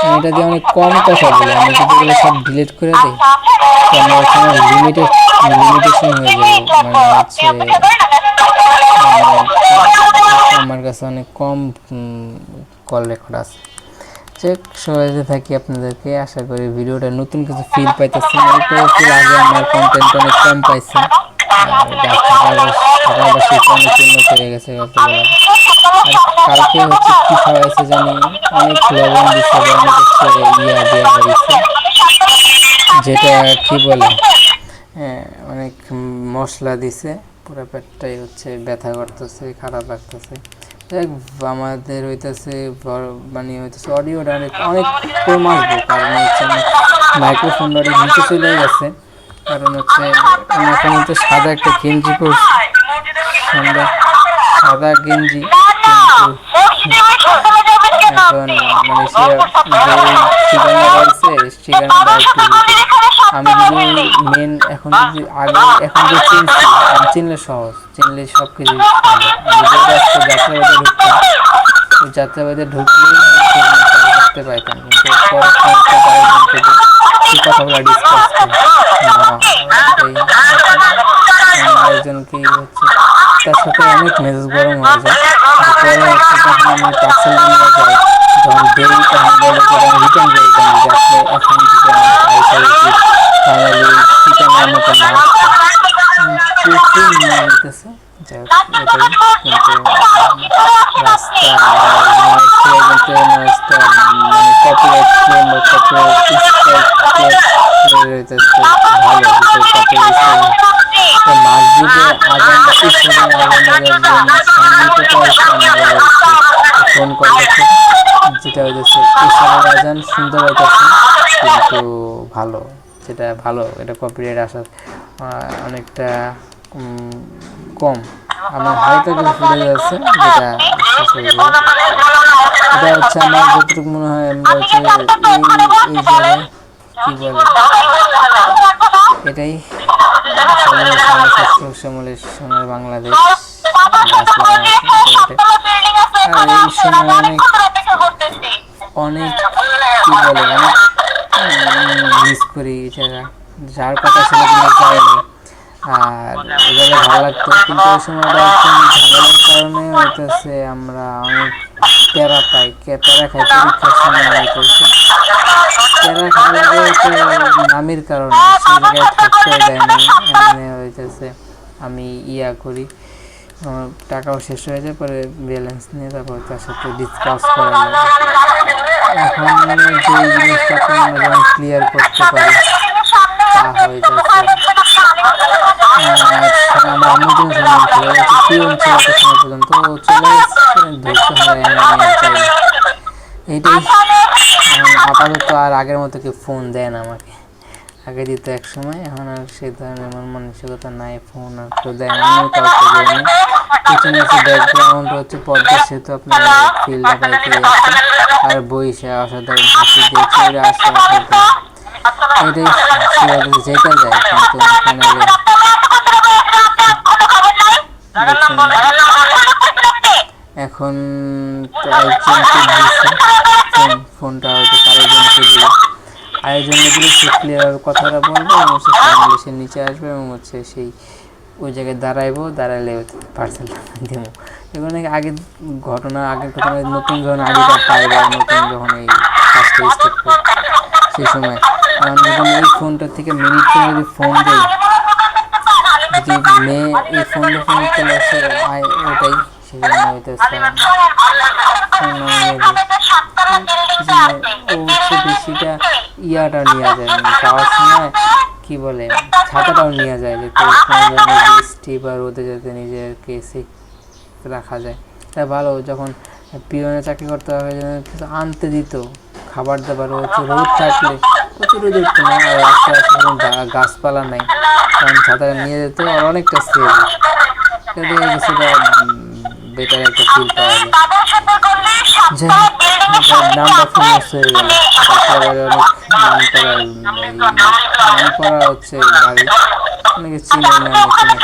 আমি এটা দিয়ে অনেক কম কথা বলি, আমি যদি এগুলো সব ডিলিট করে দিই তো আমার এখানে লিমিটেশন হয়ে যাবে, মানে হচ্ছে আমার কাছে অনেক কম কল রেকর্ড আছে। চেক সবাইতে থাকি আপনাদেরকে, আশা করি ভিডিওটা নতুন কিছু ফিল পাইতেছেন। এর আগে আমার কন্টেন্ট অনেক কম পাইছেন, আর ঢাকাবাসী অনেক উন্নত হয়ে গেছে বলতে বলা। আর কালকে হচ্ছে কি খাওয়াইছে জানি, অনেক লবণ দিচ্ছে বা অনেক হচ্ছে ইয়া দেওয়া হয়েছে, যেটা কি বলে, হ্যাঁ অনেক মশলা দিছে, পুরো পেটটাই হচ্ছে ব্যথা করতেছে, খারাপ লাগতেছে। দেখ আমাদের হইতেছে মানে হইতেছে অডিওটা অনেক অনেক কম আসবো, কারণ হচ্ছে মাইক্রোফোনটা অনেক নিচে চলে গেছে, কারণ হচ্ছে আমি এখন তো সাদা একটা গেঞ্জি পরছি, সাদা সাদা গেঞ্জি, কিন্তু এখন মালয়েশিয়া যে ঠিকানা রয়েছে ঠিকানাটা একটু আমি যদি মেন এখন যদি আগে এখন যে চিনছি, আমি চিনলে সহজ, চিনলে সব কিছু সম্ভব। যদি আজকে যাত্রাবাদে ঢুকতাম, ওই যাত্রাবাদে ঢুকলে করতে পাইতাম, কিন্তু পরে সেই কথাগুলো ডিসকাস করি আরেকজনকে হচ্ছে, তার সাথে অনেক মেজাজ গরম হয়ে যায়। পরে হচ্ছে যখন আমি পার্সেল নিয়ে যাই, যখন দেরি তখন বলে যে আমি রিটার্ন করে দিতাম, যে আসলে এখন থেকে আমার ফাইনালি ঠিকানার মতো না প্রচুর নিয়ে যেতেছে। যাই হোক এটাই, কিন্তু রাস্তা কিন্তু রাস্তা মানে কপিরাইট ক্লেম বা কপিরাইট রইতেছে ভালো, কিন্তু কপিরাইট মসজিদে আজান বা ঈশ্বরের আজানের জন্য সঙ্গীতটা ফোন কল করছে, যেটা হইতেছে ঈশ্বরের আজান সুন্দর হইতেছে, কিন্তু ভালো, যেটা ভালো এটা কপিরাইট আসার অনেকটা কম। আমার হালকা কিছু ফুটেজ আছে যেটা শেষ হয়ে যাবে, এটা হচ্ছে আমার যতটুকু মনে হয় আমরা হচ্ছে এই জায়গায় কী বলে এটাই শ্যামলের সোনার বাংলাদেশ, আর এই সময় অনেক অনেক কী বলে অনেক মিস করি এই জায়গা, যার কথা ছিল কিন্তু যায়নি, আর এ জায়গায় ভালো লাগতো, কিন্তু ওই সময়টা একদম ঝামেলার কারণে হইতেছে আমরা অনেক প্যারা পাই, প্যারা খাই পরীক্ষার সময় হইতেছে প্যারা খাওয়া লাগে নামের কারণে, সেই জায়গায় থাকতেও দেয় না, এখানে হইতেছে আমি ইয়া করি, আমার টাকাও শেষ হয়ে যায়, পরে ব্যালেন্স নিয়ে তারপর তার সাথে ডিসকাস করা লাগে। এখন যে জিনিসটাকে আমরা যেমন ক্লিয়ার করতে পারি তা হইতেছে আমার আম্মু দিন সময় ছিল পিওন ছিল একটা সময় পর্যন্ত, ও চলে এসছে ধরতে হয় আমি চাই এইটাই। আপাতত আর আগের মতো কেউ ফোন দেয় না আমাকে, আগে দিত এক সময়, এখন আর সে ধরনের মন মানসিকতা নাই, ফোন আর কেউ দেয় না, আমিও কাউকে দেয়নি। পিছনে হচ্ছে ব্যাকগ্রাউন্ড হচ্ছে পদ্মা সেতু, আপনার ফিল্ডটা পাইতে যাচ্ছে, আর বইসা অসাধারণ হাসি দিয়ে চলে আসে, এটাই যেটা যায়, কিন্তু ফাইনালি এখন তো একজনকে দিয়েছে ফোনটা, হয়তো আরেকজনকে দিল, আরেকজনকে দিলে সে ক্লিয়ারভাবে কথাটা বলবে এবং সে ফাইনালি সে নিচে আসবে এবং হচ্ছে সেই ওই জায়গায় দাঁড়াইবো, দাঁড়াইলে পার্সেলটা দেবো। এগুলো নাকি আগের ঘটনা নতুন যখন আইডিটা পাই বা নতুন যখন এই কাজটা স্টার্ট করি সেই সময় আমার যখন এই ফোনটা থেকে মিনিট যদি ফোন দেয়, যদি মেয়ে এই ফোনটা ফোন চলে আসে ওটাই সেজন্য হইতেছে ও হচ্ছে বেশিটা ইয়াটা নেওয়া যায়, মানে যাওয়ার সময় কি বলে ছাতাটাও নেওয়া যায়, যে কোনো ধরনের বৃষ্টি বা রোদে যাতে নিজেকে সেফ রাখা যায়। তাই ভালো যখন পিওনে চাকরি করতে হবে কিছু আনতে দিত খাবার দাবার, হচ্ছে রোদ থাকলে প্রচুর রোদ উঠতো না, আর রাস্তায় কোনো গাছপালা নাই, কারণ ছাতাটা নিয়ে যেত আর অনেকটা সেভ, এটা দিয়ে কিছুটা বেটার একটা ফিল পাওয়া যায়। যাই হোক, এটার নামটা ফেমাস হয়ে গেল, তারপরে অনেক নাম করা নাম করা হচ্ছে বাড়ি, অনেকে চিনে নাম এখানে।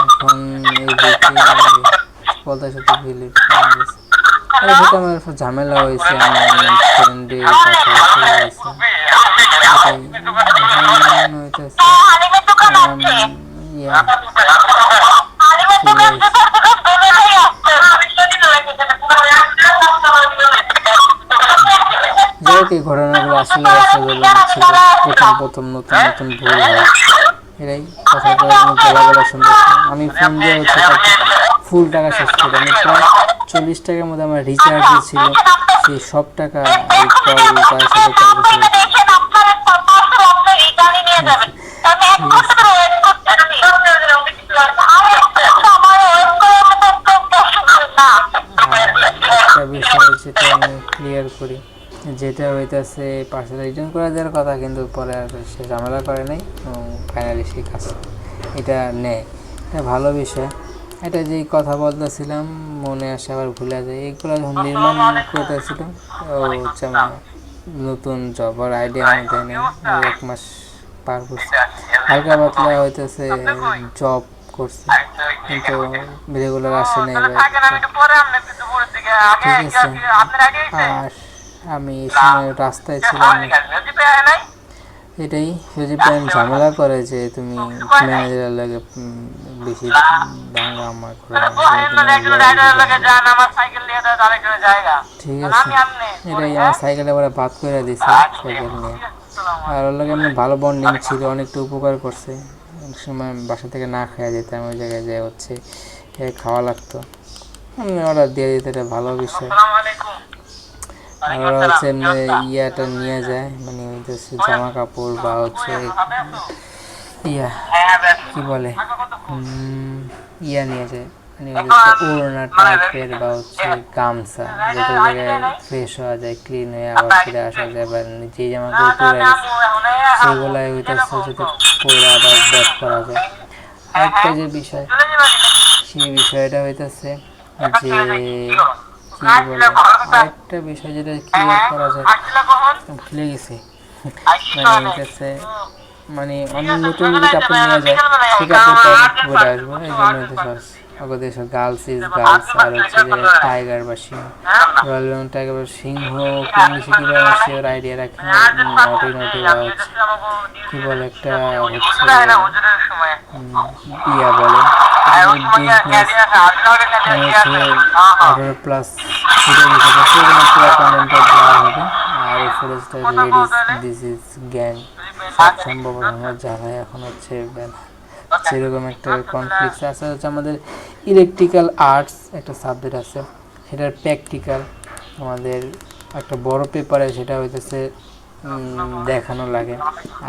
এখন এদিকে পদ্মার সাথে ফিলিপ এর সাথে আমার ঝামেলা হয়েছে, আমার ফ্রেন্ডের কাছে হয়েছে, এই ঘটনাগুলো আসলে ছিল প্রথম নতুন নতুন ভুল হয়, এরাই কথা গলা শুনতে। আমি ফোন দিয়ে হচ্ছে ফুল টাকা শেষ করি, আমি প্রায় 40 টাকার মধ্যে আমার রিচার্জ ছিল, সেই সব টাকা এই কল তার সাথে একটা বিষয় যেটা আমি ক্লিয়ার করি, যেটা হইতেছে পার্সেল রিটার্ন করে দেওয়ার কথা, কিন্তু পরে আর সে ঝামেলা করে নাই, ফাইনালি সেই কাজ এটা নেয়, এটা ভালো বিষয়। এটা যেই কথা বলতেছিলাম মনে আসে আবার ভুলে যায়, এইগুলো যখন নির্মাণ করতেছিল হচ্ছে আমার নতুন জব আর আইডিয়া আমি দেয় নাই, 1 মাস পার করছে, হালকা পাতলা হইতেছে জব করছে, কিন্তু রেগুলার আসে নাই। ঠিক আছে, আর আমি এই সময় রাস্তায় ছিলাম, এটাই সুজিব ভাই ঝামেলা করে যে তুমি ম্যানেজারের লাগে বেশি ভাঙা আমার ঠিক আছে, এটাই আমার সাইকেলে ওরা বাদ করে দিছে সাইকেল নিয়ে, আর ওর লাগে এমনি ভালো বন্ডিং ছিল, অনেকটা উপকার করছে, অনেক সময় বাসা থেকে না খাওয়া যেতাম, ওই জায়গায় যে হচ্ছে খাওয়া লাগতো, আমি অর্ডার দিয়ে দিতে, এটা ভালো বিষয়। আর ওরা হচ্ছে ইয়াটা নিয়ে যায়, মানে হচ্ছে জামা কাপড় বা হচ্ছে ইয়া কি বলে ইয়া নিয়ে যায়, মানে হচ্ছে ওড়না টাইপের বা হচ্ছে গামছা, যত জায়গায় ফ্রেশ হওয়া যায়, ক্লিন হয়ে আবার ফিরে আসা যায়, বা যে জামা কাপড় পরে গেছে সেগুলাই হইতেছে যাতে পরে আবার ব্যাক করা যায়। আরেকটা যে বিষয়, সেই বিষয়টা হইতেছে যে কি বলে, আরেকটা বিষয় যেটা ক্লিয়ার করা যায়, ভুলে গেছি, মানে হইতেছে মানে অন্য নতুন যদি কাপড় নিয়ে যায় সেই কাপড়টা পরে আসবো, এই জন্য আমাদের গার্লস ইজ গার্লস, আর হচ্ছে যে টাইগার বা সিংহ, রয়্যাল বেঙ্গল টাইগার বা সিংহ ইংলিশে কীভাবে সে ওর আইডিয়া রাখে, নটি নটি বা হচ্ছে কী বলে একটা হচ্ছে ইয়া বলে বিজনেস, 18+ হবে, আর এই Forster ladies this is gang, সব সম্ভব আমার যারা এখন হচ্ছে সেরকম একটা কনফ্লিক্ট আছে। হচ্ছে আমাদের ইলেকট্রিক্যাল আর্টস একটা সাবজেক্ট আছে, সেটার প্র্যাকটিক্যাল আমাদের একটা বড় পেপারে, সেটা হইতেছে দেখানো লাগে,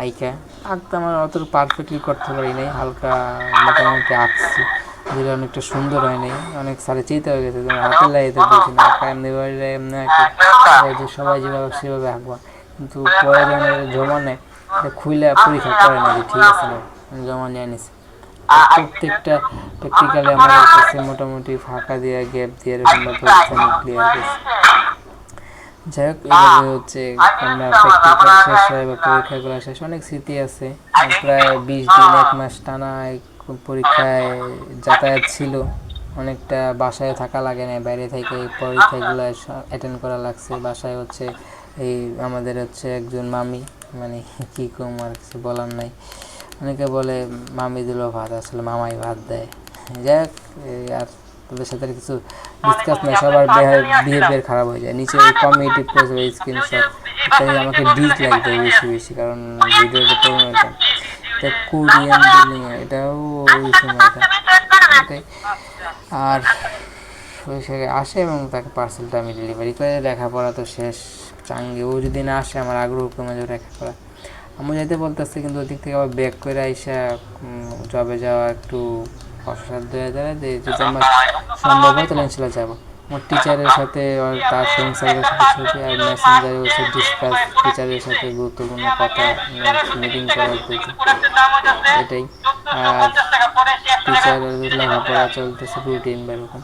আঁকা আঁকতে আমার অত পারফেক্টলি করতে পারি নাই, হালকা মোটামুটি আঁকছি, যেটা অনেকটা সুন্দর হয় নাই, অনেক সারে চিন্তা হয়ে গেছে, তোমার হাতে লাগাইতে বলছি না, এমনি এমনি আঁকি সবাই যেভাবে সেভাবে আঁকবা, কিন্তু পরে যখন জমা নেয় খুইলে পরীক্ষা করে না যে ঠিক আছে না, জমা নিয়ে নিছে, প্রত্যেকটা প্র্যাকটিক্যালে আমার কাছে মোটামুটি ফাঁকা দিয়ে গ্যাপ দিয়ে এরকমভাবে আমি ক্লিয়ার করছি। যাই হোক, এভাবে হচ্ছে আমরা প্র্যাকটিক্যাল শেষ হয় বা পরীক্ষাগুলো শেষ, অনেক স্মৃতি আছে, প্রায় 20 দিন 1 মাস টানা পরীক্ষায় যাতায়াত ছিল, অনেকটা বাসায় থাকা লাগে না, বাইরে থেকে এই পরীক্ষাগুলো অ্যাটেন্ড করা লাগছে। বাসায় হচ্ছে এই আমাদের হচ্ছে একজন মামি, মানে কী কম আর কিছু বলার নাই, অনেকে বলে মামি দিল ভাত, আসলে মামাই ভাত দেয়। যাই হোক, আর তাদের সাথে কিছু ডিসকাস নেই, সবার বিহেভিয়ার খারাপ হয়ে যায়, নিচে ওই কমিউনিটি পোস্ট বা স্ক্রিনশট, তাই আমাকে ডিস লাগবে বেশি বেশি, কারণ ভিডিওতে প্রবলেম হতাম, এটা কোরিয়ান বিল্ডিং, এটাও ওই সময়টা এটাই, আর ওই জায়গায় আসে এবং তাকে পার্সেলটা আমি ডেলিভারি করে, লেখাপড়া তো শেষ চাঙ্গে, ও যদি না আসে আমার আগ্রহ কমে যাবে লেখাপড়া, আমি যাইতে বলতেছি, কিন্তু ওদিক থেকে আবার ব্যাক করে আইসা জবে যাওয়া একটু কষ্টসাধ্য হয়ে দাঁড়ায় যে যদি আমার সম্ভব হয় তাহলে ইনশাল্লাহ যাবো। আমার টিচারের সাথে আর তার ফ্রেন্ড সার্কেলের সাথে ছবি আর মেসেঞ্জারে হচ্ছে ডিসকাস টিচারের সাথে গুরুত্বপূর্ণ কথা মিটিং করার দিকে এটাই। আর টিচারের লেখাপড়া চলতেছে রুটিন বা এরকম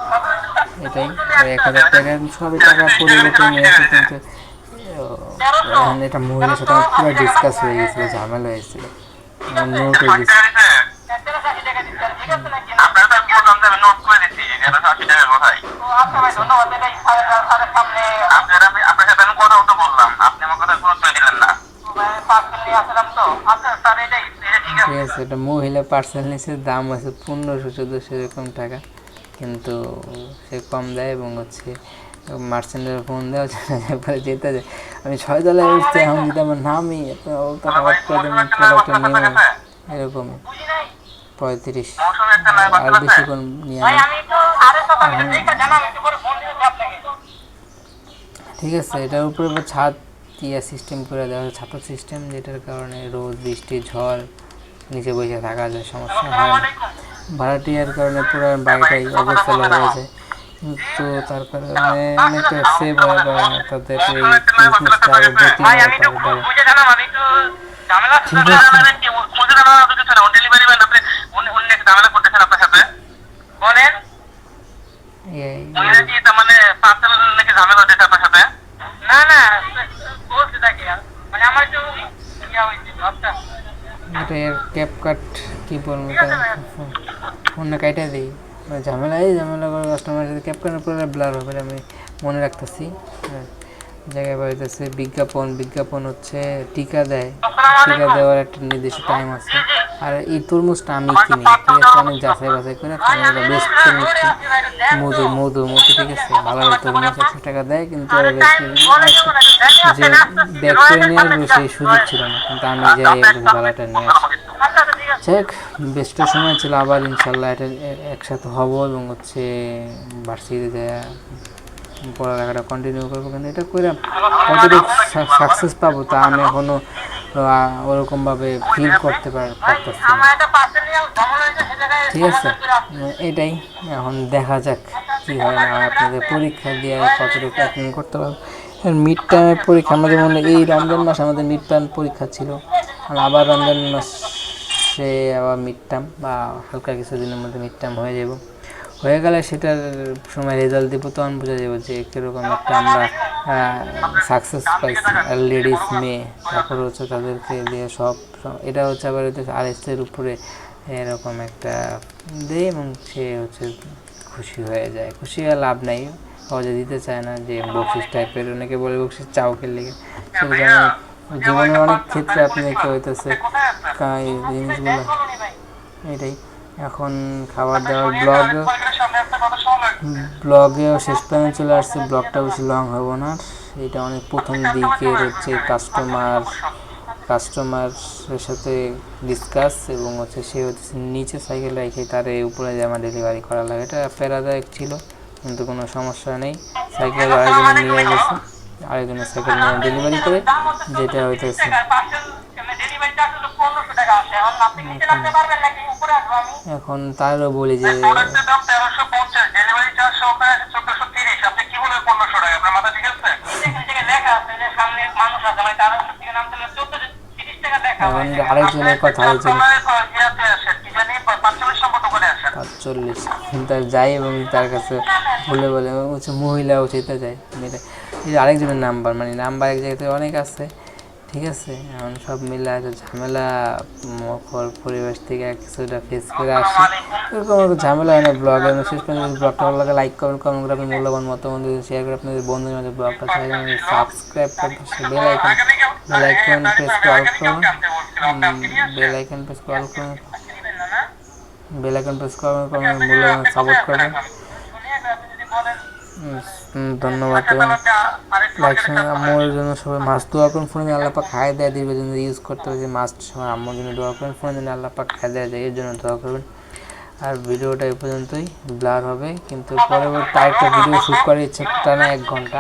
এটাই। 1000 টাকা সবই টাকা পরিবর্তন হয়েছে কিন্তু এখন এটা মহিলার সাথে আমার পুরো ডিসকাস হয়ে গেছিলো, ঝামেলা হয়েছিল, আমার নোটও দিচ্ছে। ঠিক আছে, এটা মহিলা পার্সেল নিচ্ছে, দাম আছে 1500-1400 এরকম টাকা, কিন্তু সে কম দেয় এবং হচ্ছে মার্চেন্টের ফোন দেওয়া পরে যেতে যায়। আমি 6 তলায় উঠতে এখন যদি আমার নামই খারাপ করে দেবেন প্রোডাক্টের নিয়ে এরকমই 35 আর বেশিক্ষণ নিয়ে ঠিক আছে। এটার উপরে ছাদ টিয়া সিস্টেম করে দেওয়া হয়, ছাতার সিস্টেম, যেটার কারণে রোদ বৃষ্টি ঝড় নিচে বসে থাকা যায়, সমস্যা হয় না। ভাড়াটিয়ার কারণে পুরো বাড়িটাই অবস্থা হয়ে যায়, কিন্তু তার কারণে অনেকটা সেভ হয় বা তাদের এই বিজনেসটা আরও গতি হয় তাদের দ্বারা। ঠিক আছে, এটা এর ক্যাপকাট কী বলবো, অন্য কাইটা দিই ঝামেলা, এই ঝামেলা করে কাস্টমারের সাথে ক্যাপকাটের পুরো ব্লার হবে, আমি মনে রাখতেছি। জায়গায় বাড়িতেছে বিজ্ঞাপন হচ্ছে টিকা দেয়, টিকা দেওয়ার একটা নির্দিষ্ট টাইম আছে। আর এই তরমুজটা আমি কিনি, ঠিক আছে, অনেক যাচাই বাছাই করে বেস্ট তরমুজটা মধু, ঠিক আছে, ভালো তরমুজ 100 টাকা দেয়, কিন্তু যে ব্যাগ করে নিয়ে আসবো সেই সুযোগ ছিল না, কিন্তু আমি যাই ভাড়াটা নিয়ে আসি। যাক, বেস্টের সময় ছিল, আবার ইনশাল্লাহ এটা একসাথে হব এবং হচ্ছে ভার্সিটিতে দেয়া পড়ালেখাটা কন্টিনিউ করবো, কিন্তু এটা করে কতটুকু সাকসেস পাবো তা আমি এখনও ওরকমভাবে ফিল করতে পারতেছি না। ঠিক আছে, এটাই, এখন দেখা যাক কী হয় না হয়, আপনাদের পরীক্ষা দিয়ে কতটুকু অ্যাটেন্ড করতে পারবো। মিড টার্মের পরীক্ষা আমাদের মনে এই রমজান মাসে আমাদের মিড টার্ম পরীক্ষা ছিল, আবার রমজান মাসে আবার মিড টার্ম বা হালকা কিছুদিনের মধ্যে মিড টার্ম হয়ে গেলে সেটার সময় রেজাল্ট দিব, তখন বোঝা যাবে যে কীরকম একটা আমরা সাকসেস পাইছি। আর লেডিস মেয়ে তারপরে হচ্ছে তাদেরকে দিয়ে সব এটা হচ্ছে আবার আরএসের উপরে এরকম একটা দেয় এবং সে হচ্ছে খুশি হয়ে যায়। খুশি হয়ে লাভ নাই, সহজে দিতে চায় না, যে বকশিস টাইপের, অনেকে বলে বকশিস চাও খেলে, সেটা জীবনের অনেক ক্ষেত্রে আপনি দেখতে হইতেছে এই জিনিসগুলো। এটাই, এখন খাবার দাবার ব্লগেও শেষ পর্যন্ত চলে আসছে, ব্লগটা বেশি লং হবো না। এটা অনেক প্রথম দিকের হচ্ছে কাস্টমারের সাথে ডিসকাস এবং হচ্ছে সে হচ্ছে নিচে সাইকেল রেখে তার উপরে জামা ডেলিভারি করা লাগে, এটা প্যারাদায়ক ছিল, কিন্তু কোনো সমস্যা নেই। সাইকেল আরেকজনের সাইকেল নিয়ে ডেলিভারি করে, যেটা হইতেছে এখন তারও বলি যে আরেকজনের কথা, 45 তার যাই এবং তার কাছে বলে হচ্ছে মহিলা উচিত যায়, আরেকজনের নাম্বার, মানে নাম্বার এক জায়গাতে অনেক আছে। ঠিক আছে, এখন সব মিলে আছে ঝামেলা, পরিবেশ থেকে কিছুটা ফেস করে আসি, এরকম ঝামেলা হয় না ব্লগে। শেষ পর্যন্ত ব্লগটা ভালো লাগে লাইক কমেন্ট করে আপনি মূল্যবান মতামত শেয়ার করে আপনাদের বন্ধুদের মাঝে ব্লগটা সাবস্ক্রাইব করতে বেল আইকন প্রেস করে অল করুন, মূল্যবান সাপোর্ট করবেন। ধন্যবাদ এবং লাইক আম্মুর জন্য সবাই মাছ দোয়া করুন, ফোনে আল্লাহ পাক খায় দেয় দিবে জন্য ইউজ করতে হবে, যে মাছ সবাই আম্মুর জন্য দোয়া করেন, ফোনের জন্য আল্লাহ পাক খায় দেয় এর জন্য দোয়া করবেন। আর ভিডিওটা এই পর্যন্তই, ব্লার হবে, কিন্তু পরবর্তী আরেকটা ভিডিও শ্যুট করার ইচ্ছা না 1 ঘন্টা,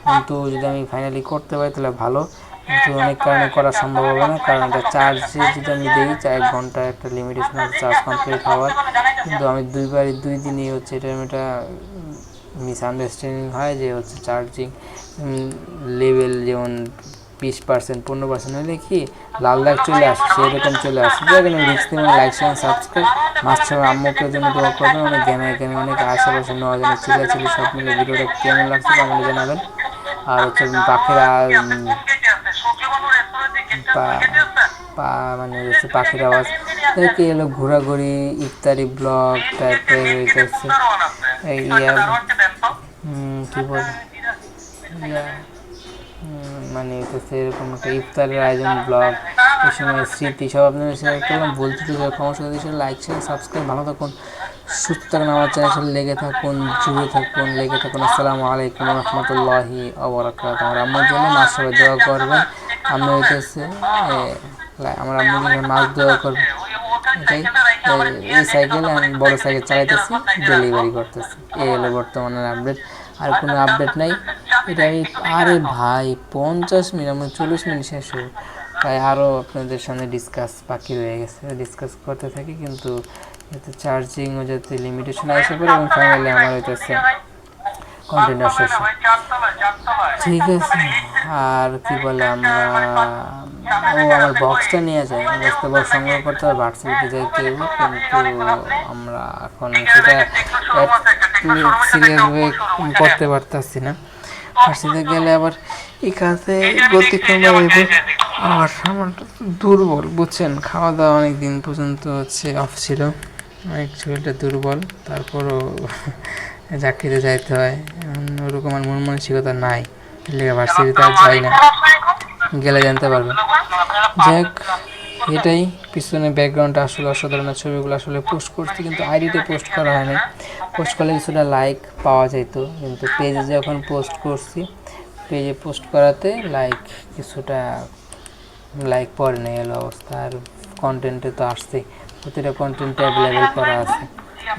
কিন্তু যদি আমি ফাইনালি করতে পারি তাহলে ভালো। কিন্তু অনেক কারণে করা সম্ভব হবে না, কারণ এটা চার্জে যদি আমি দিই 1 ঘন্টা একটা লিমিটেশন আছে চার্জ কমপ্লিট হওয়ার, কিন্তু আমি 2 দিনই হচ্ছে এটা মিসআন্ডারস্ট্যান্ডিং হয় যে হচ্ছে চার্জিং লেভেল যেমন 20% 15% হলে কি লাল দাগ চলে আসে, সেরকম চলে আসে। যেখানে রিক্স নেবেন, লাইক শেয়ার সাবস্ক্রাইব, মাস্টার আম্মুকের জন্য দোয়া করবেন। অনেক জ্ঞানে অনেক আশেপাশে নেওয়া যায় চিল্লাচিল্লি সব মিলে ভিডিওটা কেমন লাগছে কমেন্টে জানাবেন। আর হচ্ছে পাখিরা মানে হচ্ছে পাখির আওয়াজ কি এলো ঘোরাঘুরি ইফতারি ব্লগ টাইপের হইতেছে এই কি বলে মানে হইতেছে এরকম একটা ইফতারের আয়োজন ব্লগ, এই সময় স্মৃতি সব আপনাদের শেয়ার করলাম। বলতে তো সমস্যা লাইক শেয়ার সাবস্ক্রাইব, ভালো থাকুন সুস্থ থাকুন, আমার চ্যানেল লেগে থাকুন, জুড়ে থাকুন, লেগে থাকুন। আসসালামু আলাইকুম রহমতুল্লাহি ওয়া বারাকাতুহু। আমার আম্মুর জন্য মাছ সবাই দোয়া করবেন। আমি হইতেছে আমার আম্মুর জন্য মাছ দোয়া করবেন। এটাই এই সাইকেল আমি বড় সাইকেল চালাইতেছি, ডেলিভারি করতেছি। এই হলো বর্তমানের আপডেট, আর কোনো আপডেট নাই। এটাই আরে ভাই 50 মিনিট, আমার 40 মিনিট শেষ হবে, তাই আরও আপনাদের সামনে ডিসকাস বাকি রয়ে গেছে, ডিসকাস করতে থাকি। কিন্তু যাতে চার্জিংও যাতে লিমিটেশন আসে পড়ে এবং ফাইনালি আমার হইতেছে কন্টেনার শেষ। ঠিক আছে, আর কি বলে আমরা আমার বক্সটা নিয়ে যাই, বক্সটা বক্স সংগ্রহ করতে হবে, ভার্সিটিতে যাইতে হবে, কিন্তু আমরা এখন সেটা সিরিয়াসভাবে করতে পারতেছি না। ভার্সিটিতে গেলে আবার এই কাজে গতিক্রমভাবে আমার দুর্বল বুঝছেন, খাওয়া দাওয়া অনেক দিন পর্যন্ত হচ্ছে অফ ছিল, অনেক শরীরটা দুর্বল, তারপরও চাকরিতে যাইতে হয়, ওরকম আমার মন মানসিকতা নাই, লেগে ভার্সিটিতে আর যাই না, গেলে জানতে পারবেন। যাই হোক, এটাই পিছনে ব্যাকগ্রাউন্ডটা আসলে অসাধারণ, ছবিগুলো আসলে পোস্ট করছি কিন্তু আইডিতে পোস্ট করা হয় না, পোস্ট করলে কিছুটা লাইক পাওয়া যেত, কিন্তু পেজে যখন পোস্ট করছি, পেজে পোস্ট করাতে কিছুটা লাইক পড়ে নেই, এলো অবস্থা। আর কন্টেন্টে তো আসছে, প্রতিটা কন্টেন্টে অ্যাভেলেবেল করা আছে।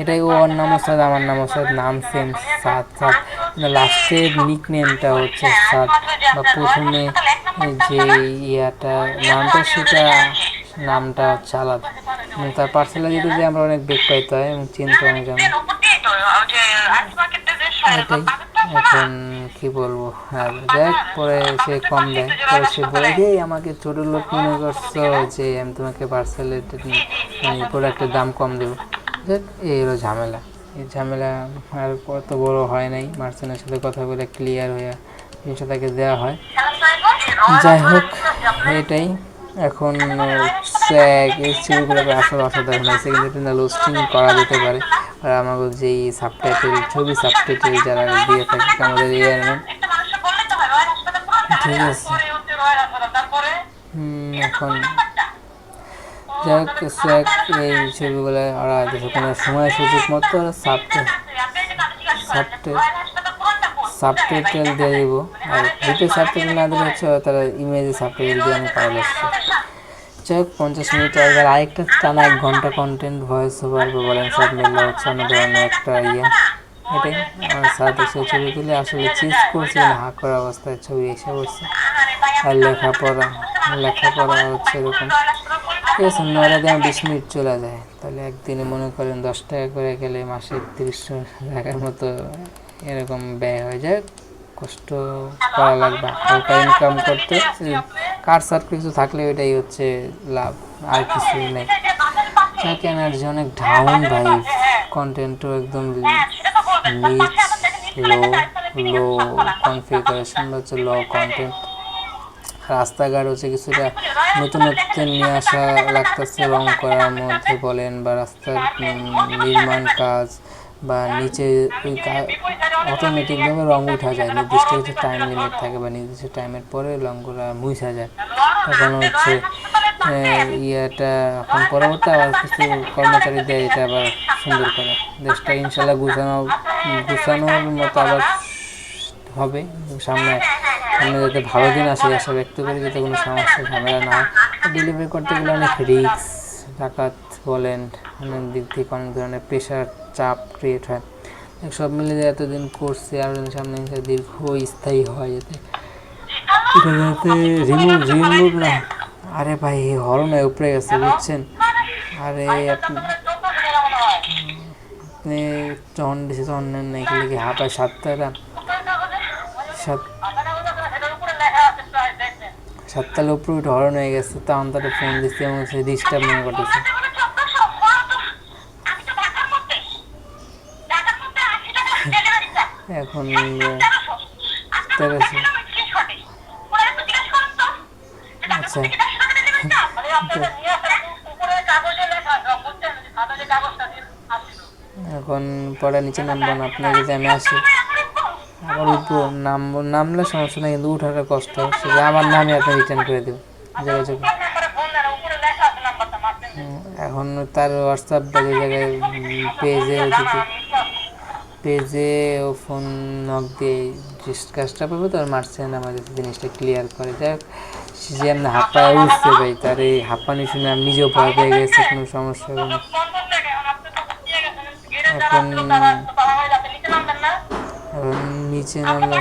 এটাই ওর নাম ওসাদ, আমার নাম ওসাদ, নাম সেম সাত, লাস্টের নিক নেমটা হচ্ছে সাত, বা প্রথমে যে নামটা সেটা নামটা হচ্ছে আলাদা, এবং তার পার্সোনালিটি যে আমরা অনেক বেগ পাইতে হয় এবং চিনতে অনেক জানি। এটাই এখন কি বলবো, আর দেখ পরে সে কম দেয়, পরে সে বলে যে আমাকে ছোটো লোক মনে করছো যে আমি তোমাকে পার্সেলের মানে প্রোডাক্টের দাম কম দেবো। দেখ এই হলো ঝামেলা, এই ঝামেলা আর কত বড় হয় নাই, মার্চেন্টের সাথে কথা বলে ক্লিয়ার হয়ে জিনিসটা তাকে দেওয়া হয়। যাই হোক, এটাই এখন এই ছবিগুলো আসলে অসাধারণ হয়েছে, কিন্তু এটা লোস্টিং করা যেতে পারে। আর আমাদের যেই সাবটাইটেল ছবি সাবটাইটেল যারা দিয়ে থাকে আমাদের এয়ারম্যান, ঠিক আছে। এখন যাই হোক, এই ছবিগুলো ওরা কোনো সময় সুযোগ মতো সাবটাইটেল দিয়ে দিব, আর ভিডিও সাবটাইটেল না দিলে হচ্ছে তারা ইমেজে সাবটাইটেল দিয়ে আমি পাওয়া যাচ্ছে। যাই হোক, 50 মিনিট একবার আরেকটা টানা 1 ঘন্টা কন্টেন্ট ভয়েস ওভার বলেন সব মিলে হচ্ছে অন্য ধরনের একটা এটাই আমার সাথে সে ছবি তুলে আসলে চিজ করছে, হা করা অবস্থায় ছবি এসে পড়ছে। আর লেখাপড়া হচ্ছে এরকম, ঠিক আছে, 9 দিয়ে 20 মিনিট চলে যায়, তাহলে একদিনে মনে করেন 10 টাকা করে গেলে মাসে 30 টাকার মতো এরকম ব্যয় হয়ে যায়। কষ্ট করা লাগবে, হালকা ইনকাম করতে কার সার কিছু থাকলে ওইটাই হচ্ছে লাভ, আর কিছু নেই। যাক, এনার্জি অনেক ডাউন ভাই, কন্টেন্টও একদম নিচ, লো কনফিগারেশন হচ্ছে লো কন্টেন্ট। রাস্তাঘাট হচ্ছে কিছুটা নতুনত্ব নিয়ে আসা লাগতেছে, রং করার মধ্যে বলেন বা রাস্তার নির্মাণ কাজ বা নিচে ওই অটোমেটিকভাবে রং উঠা যায়, নির্দিষ্ট কিছু টাইম লিমিট থাকে বা নির্দিষ্ট টাইমের পরে রঙগুলো মুছা যায়, তখন হচ্ছে এখন পরবর্তী আবার কিছু কর্মচারী দেয়, এটা আবার সুন্দর করে দেশটা ইনশাল্লাহ গুছানোর মতো আবার হবে। সামনে যাতে ভালো দিন আসে আশা ব্যক্ত করি, যাতে কোনো সমস্যা ঝামেলা না হয়। ডেলিভারি করতে গেলে অনেক রিস্ক, ডাকাত বলেন, অনেক দিক থেকে অনেক ধরনের প্রেশার চাপ ক্রিয়েট হয়, সব মিলে এতদিন করছে আর সামনে দীর্ঘস্থায়ী হয়, যাতে এটা যাতে রিমুভ না। আরে ভাই হরনের উপরে গেছে বুঝছেন। আরে আপনি যখন ডিসিশন নেন না এগুলি কি হাঁপায় সাতটার উপরে উঠে হরন হয়ে গেছে, তখন তারা ফোন দিচ্ছে এবং সে ডিস্টার্ব মনে করতেছে। এখন তেরোশো। আচ্ছা এখন পরে নিচে নামবো না, আপনার যদি আমি আসি আবার উঠবো, নামলে সমস্যা নেই, কিন্তু উঠাটা কষ্ট, সেটা আমার নামে আপনি রিটার্ন করে দেবো যোগাযোগ। এখন তার হোয়াটসঅ্যাপ বা যে জায়গায় পেজে ও ফোন নক দিয়ে কাজটা পাবো, তো মার্চেন্ট আমাদের জিনিসটা ক্লিয়ার করে। যাই হোক, যে আপনি হাঁপায় উঠছে ভাই, তার এই হাঁপানি শুনে আমি নিজেও ভয় পেয়ে গেছি, কোনো সমস্যা হবে না। এখন নিচে নামলে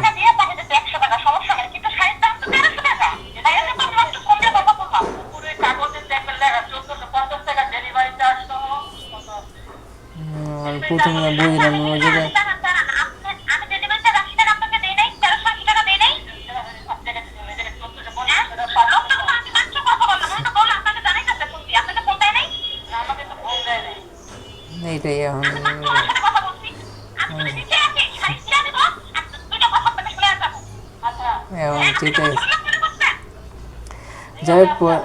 প্রথমে বুঝলাম ওই জায়গায় এইটাই এখন যেটাই যাই হোক পরে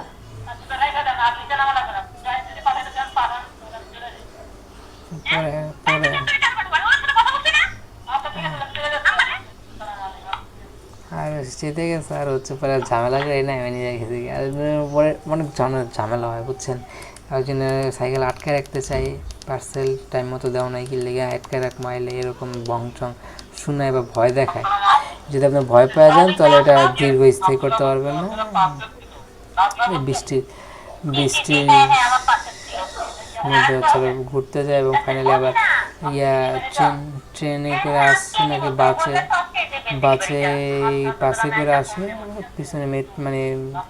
আর যেতে গেছে আর হচ্ছে পরে ঝামেলা করে না আমি নিজে গেছি। আর পরে অনেক ঝামেলা হয় বুঝছেন। একজনের সাইকেল আটকে রাখতে চাই, পার্সেল টাইম মতো দেওয়া নাই, কি লেগে আটকে রাখ মাইলে এরকম বংচং শোনায় বা ভয় দেখায়। যদি আপনি ভয় পেয়ে যান তাহলে এটা দীর্ঘস্থায়ী করতে পারবেন না। বৃষ্টির মধ্যে হচ্ছে ঘুরতে যায় এবং ফাইনালি আবার ট্রেনে করে আসছে নাকি বাসে করে আসে, পিছনে মানে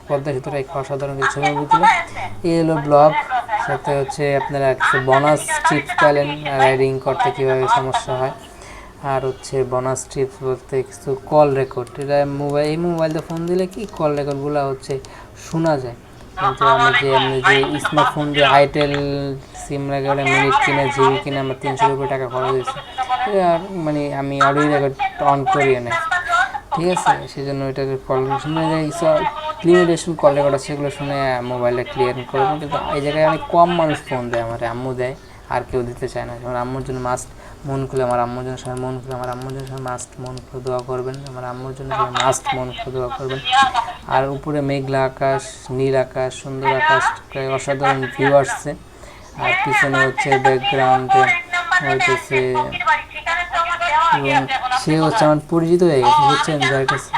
পদ্মা সেতুটা এক অসাধারণ কিছু ছবি তুলে। এই হলো ব্লগ, সাথে হচ্ছে আপনারা কিছু বোনাস টিপস পেলেন রাইডিং করতে কীভাবে সমস্যা হয়। আর হচ্ছে বোনাস টিপস বলতে কিছু কল রেকর্ড, এটা এই মোবাইলে ফোন দিলে কি কল রেকর্ডগুলো হচ্ছে শোনা যায়। কিন্তু আমরা যে স্মার্টফোন দিয়ে আইটেল সিম লাগালে মিনিট কিনে জিবি কিনে আমার 300 টাকা খরচ হয়েছে, আর মানে আমি অডিও রেকর্ড অন করিয়ে নেই, ঠিক আছে। সেই জন্য এটাকে কল শুনে লিমিটেশন কল রেকর্ড আছে, সেগুলো শুনে মোবাইলে ক্লিয়ার করবো। কিন্তু এই জায়গায় অনেক কম মানুষ ফোন দেয়, আমার আম্মু দেয়, আর কেউ দিতে চায় না। যেমন আম্মুর জন্য মাস্ট মন খুলে আমার আম্মুর জন্য সবাই মন খুলে আমার আম্মুর জন্য সবাই মাস্ট মন খুলে দোয়া করবেন, আমার আম্মুর জন্য সবাই মাস্ট মন খুলে দোয়া করবেন। আর উপরে মেঘলা আকাশ, নীল আকাশ, সুন্দর আকাশ, অসাধারণ ভিউ আসছে। আর পিছনে হচ্ছে ব্যাকগ্রাউন্ডে হইতেছে এবং সে হচ্ছে আমার পরিচিত হয়ে গেছে বুঝছেন যার কাছে।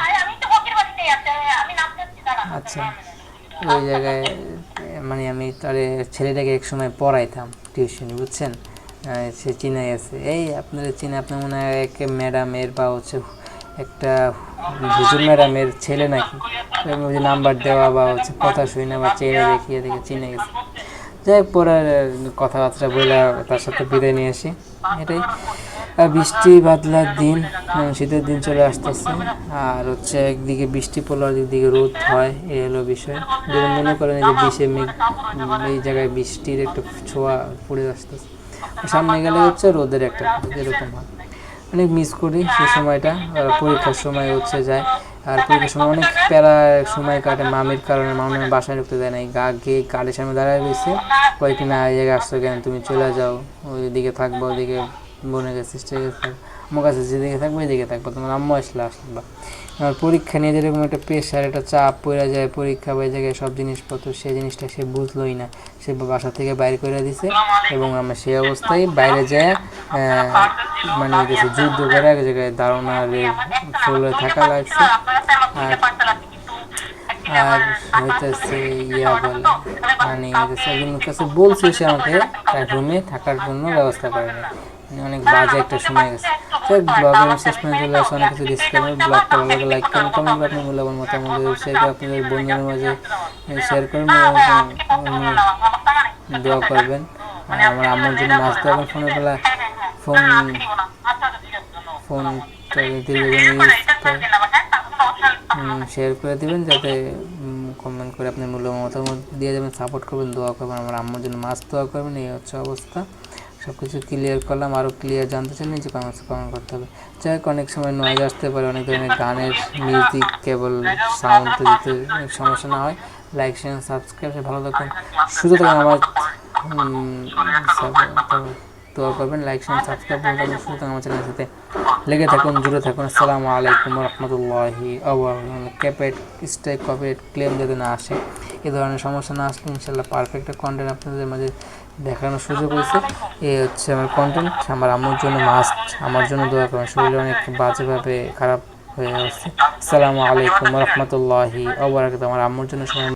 আচ্ছা ওই জায়গায় মানে আমি তার ছেলেটাকে এক সময় পড়াইতাম টিউশনি বুঝছেন, সে চিনাই আছে। এই আপনার চিনে আপনার মনে হয় এক ম্যাডামের বা হচ্ছে একটা হুজুর ম্যাডামের ছেলে নাকি, নাম্বার দেওয়া বা হচ্ছে কথা শুই না বা চেয়ে দেখিয়ে দেখে চিনে গেছে। যাই হোক পরে কথাবার্তা বলে তার সাথে বিদায় নিয়ে আসি। এটাই বৃষ্টি বাদলার দিন, শীতের দিন চলে আসতেছে, আর হচ্ছে একদিকে বৃষ্টি পড়লো আর একদিকে রোদ হয়, এই হলো বিষয়। যদি মনে করেন যে এই জায়গায় বৃষ্টির একটা ছোঁয়া পড়ে আসতেছে, সামনে গেলে হচ্ছে রোদের একটা এরকম হয়। অনেক মিস করি সেই সময়টা, পরীক্ষার সময় হচ্ছে যায়। আর পরীক্ষার সময় অনেক প্যারা সময় কাটে, মামির কারণে মামি বাসায় ঢুকতে দেয় নাই, গিয়ে কারের সামনে দাঁড়ায় রয়েছে, কয়েকদিন এই জায়গায় আসছো কেন, তুমি চলে যাও, ওইদিকে থাকবো, ওইদিকে বোনের কাছে আমার কাছে যেদিকে থাকবো ওইদিকে থাকবো, তোমার আম্মু আসলে আসবা। আমার পরীক্ষা নিয়ে যেরকম একটা প্রেশার, একটা চাপ পড়ে যায়, পরীক্ষা বা জায়গায় সব জিনিসপত্র, সেই জিনিসটা সে বুঝলোই না, সে বাসা থেকে বাইরে করে দিছে এবং আমরা সেই অবস্থায় বাইরে যায় মানে যুদ্ধ করে এক জায়গায় ধারণার ফলে থাকা লাগছে। আর হইতেছে বলে মানে একজনের কাছে বলছে, সে আমাকে তার রুমে থাকার জন্য ব্যবস্থা করে নেয়, অনেক বাজে একটা সময় গেছে। ব্লগের শেষ পর্যন্ত চলে আসে, অনেক কিছু ডিসক্লেমার। ব্লগটা ভালো লাগে লাইক করুন, কমেন্ট করে আপনার মূল্যবান মতামত শেয়ার করে আপনাদের বন্ধুদের মাঝে শেয়ার করুন, দোয়া করবেন। আর আমার আম্মুর জন্য মাছ দোয়া করবেন। ফোনটা দীর্ঘদিন ইউজ শেয়ার করে দেবেন, যাতে কমেন্ট করে আপনি মূল্যবান মতামত দিয়ে যাবেন, সাপোর্ট করবেন, দোয়া করবেন। আমার আম্মুর জন্য মাছ দোয়া করবেন। এই হচ্ছে অবস্থা। সব কিছু ক্লিয়ার করলাম। আরও ক্লিয়ার জানতে চাইলে নিচে কমেন্ট করতে হবে। যাই হোক, অনেক সময় নয়েজ আসতে পারে, অনেক ধরনের গানের মিউজিক কেবল সাউন্ড দিতে সমস্যা না হয়। লাইক শেয়ার সাবস্ক্রাইব, ভালো থাকুন, সুস্থ থাকুন। আমার দোয়া করবেন, লাইক শেয়ার সাবস্ক্রাইব, ভালো থাকুন, সুস্থ থাকুন। আমার চ্যানেলের সাথে লেগে থাকুন, জুড়ে থাকুন। আসসালামু আলাইকুম রহমতুল্লাহি ক্যাপেট স্ট্রাইক কপিরাইট ক্লেম যাতে না আসে, এ ধরনের সমস্যা না আসলে ইনশাল্লাহ পারফেক্ট কন্টেন্ট আপনাদের মাঝে দেখানোর সুযোগ হয়েছে। এই হচ্ছে আমার কন্টেন্ট। আমার আম্মুর জন্য মাস্ট, আমার জন্য দোয়া করবেন। শরীরে অনেক বাজেভাবে খারাপ হয়ে আসছে। আসসালামু আলাইকুম রহমতুল্লাহি আমার আম্মুর জন্য সবাই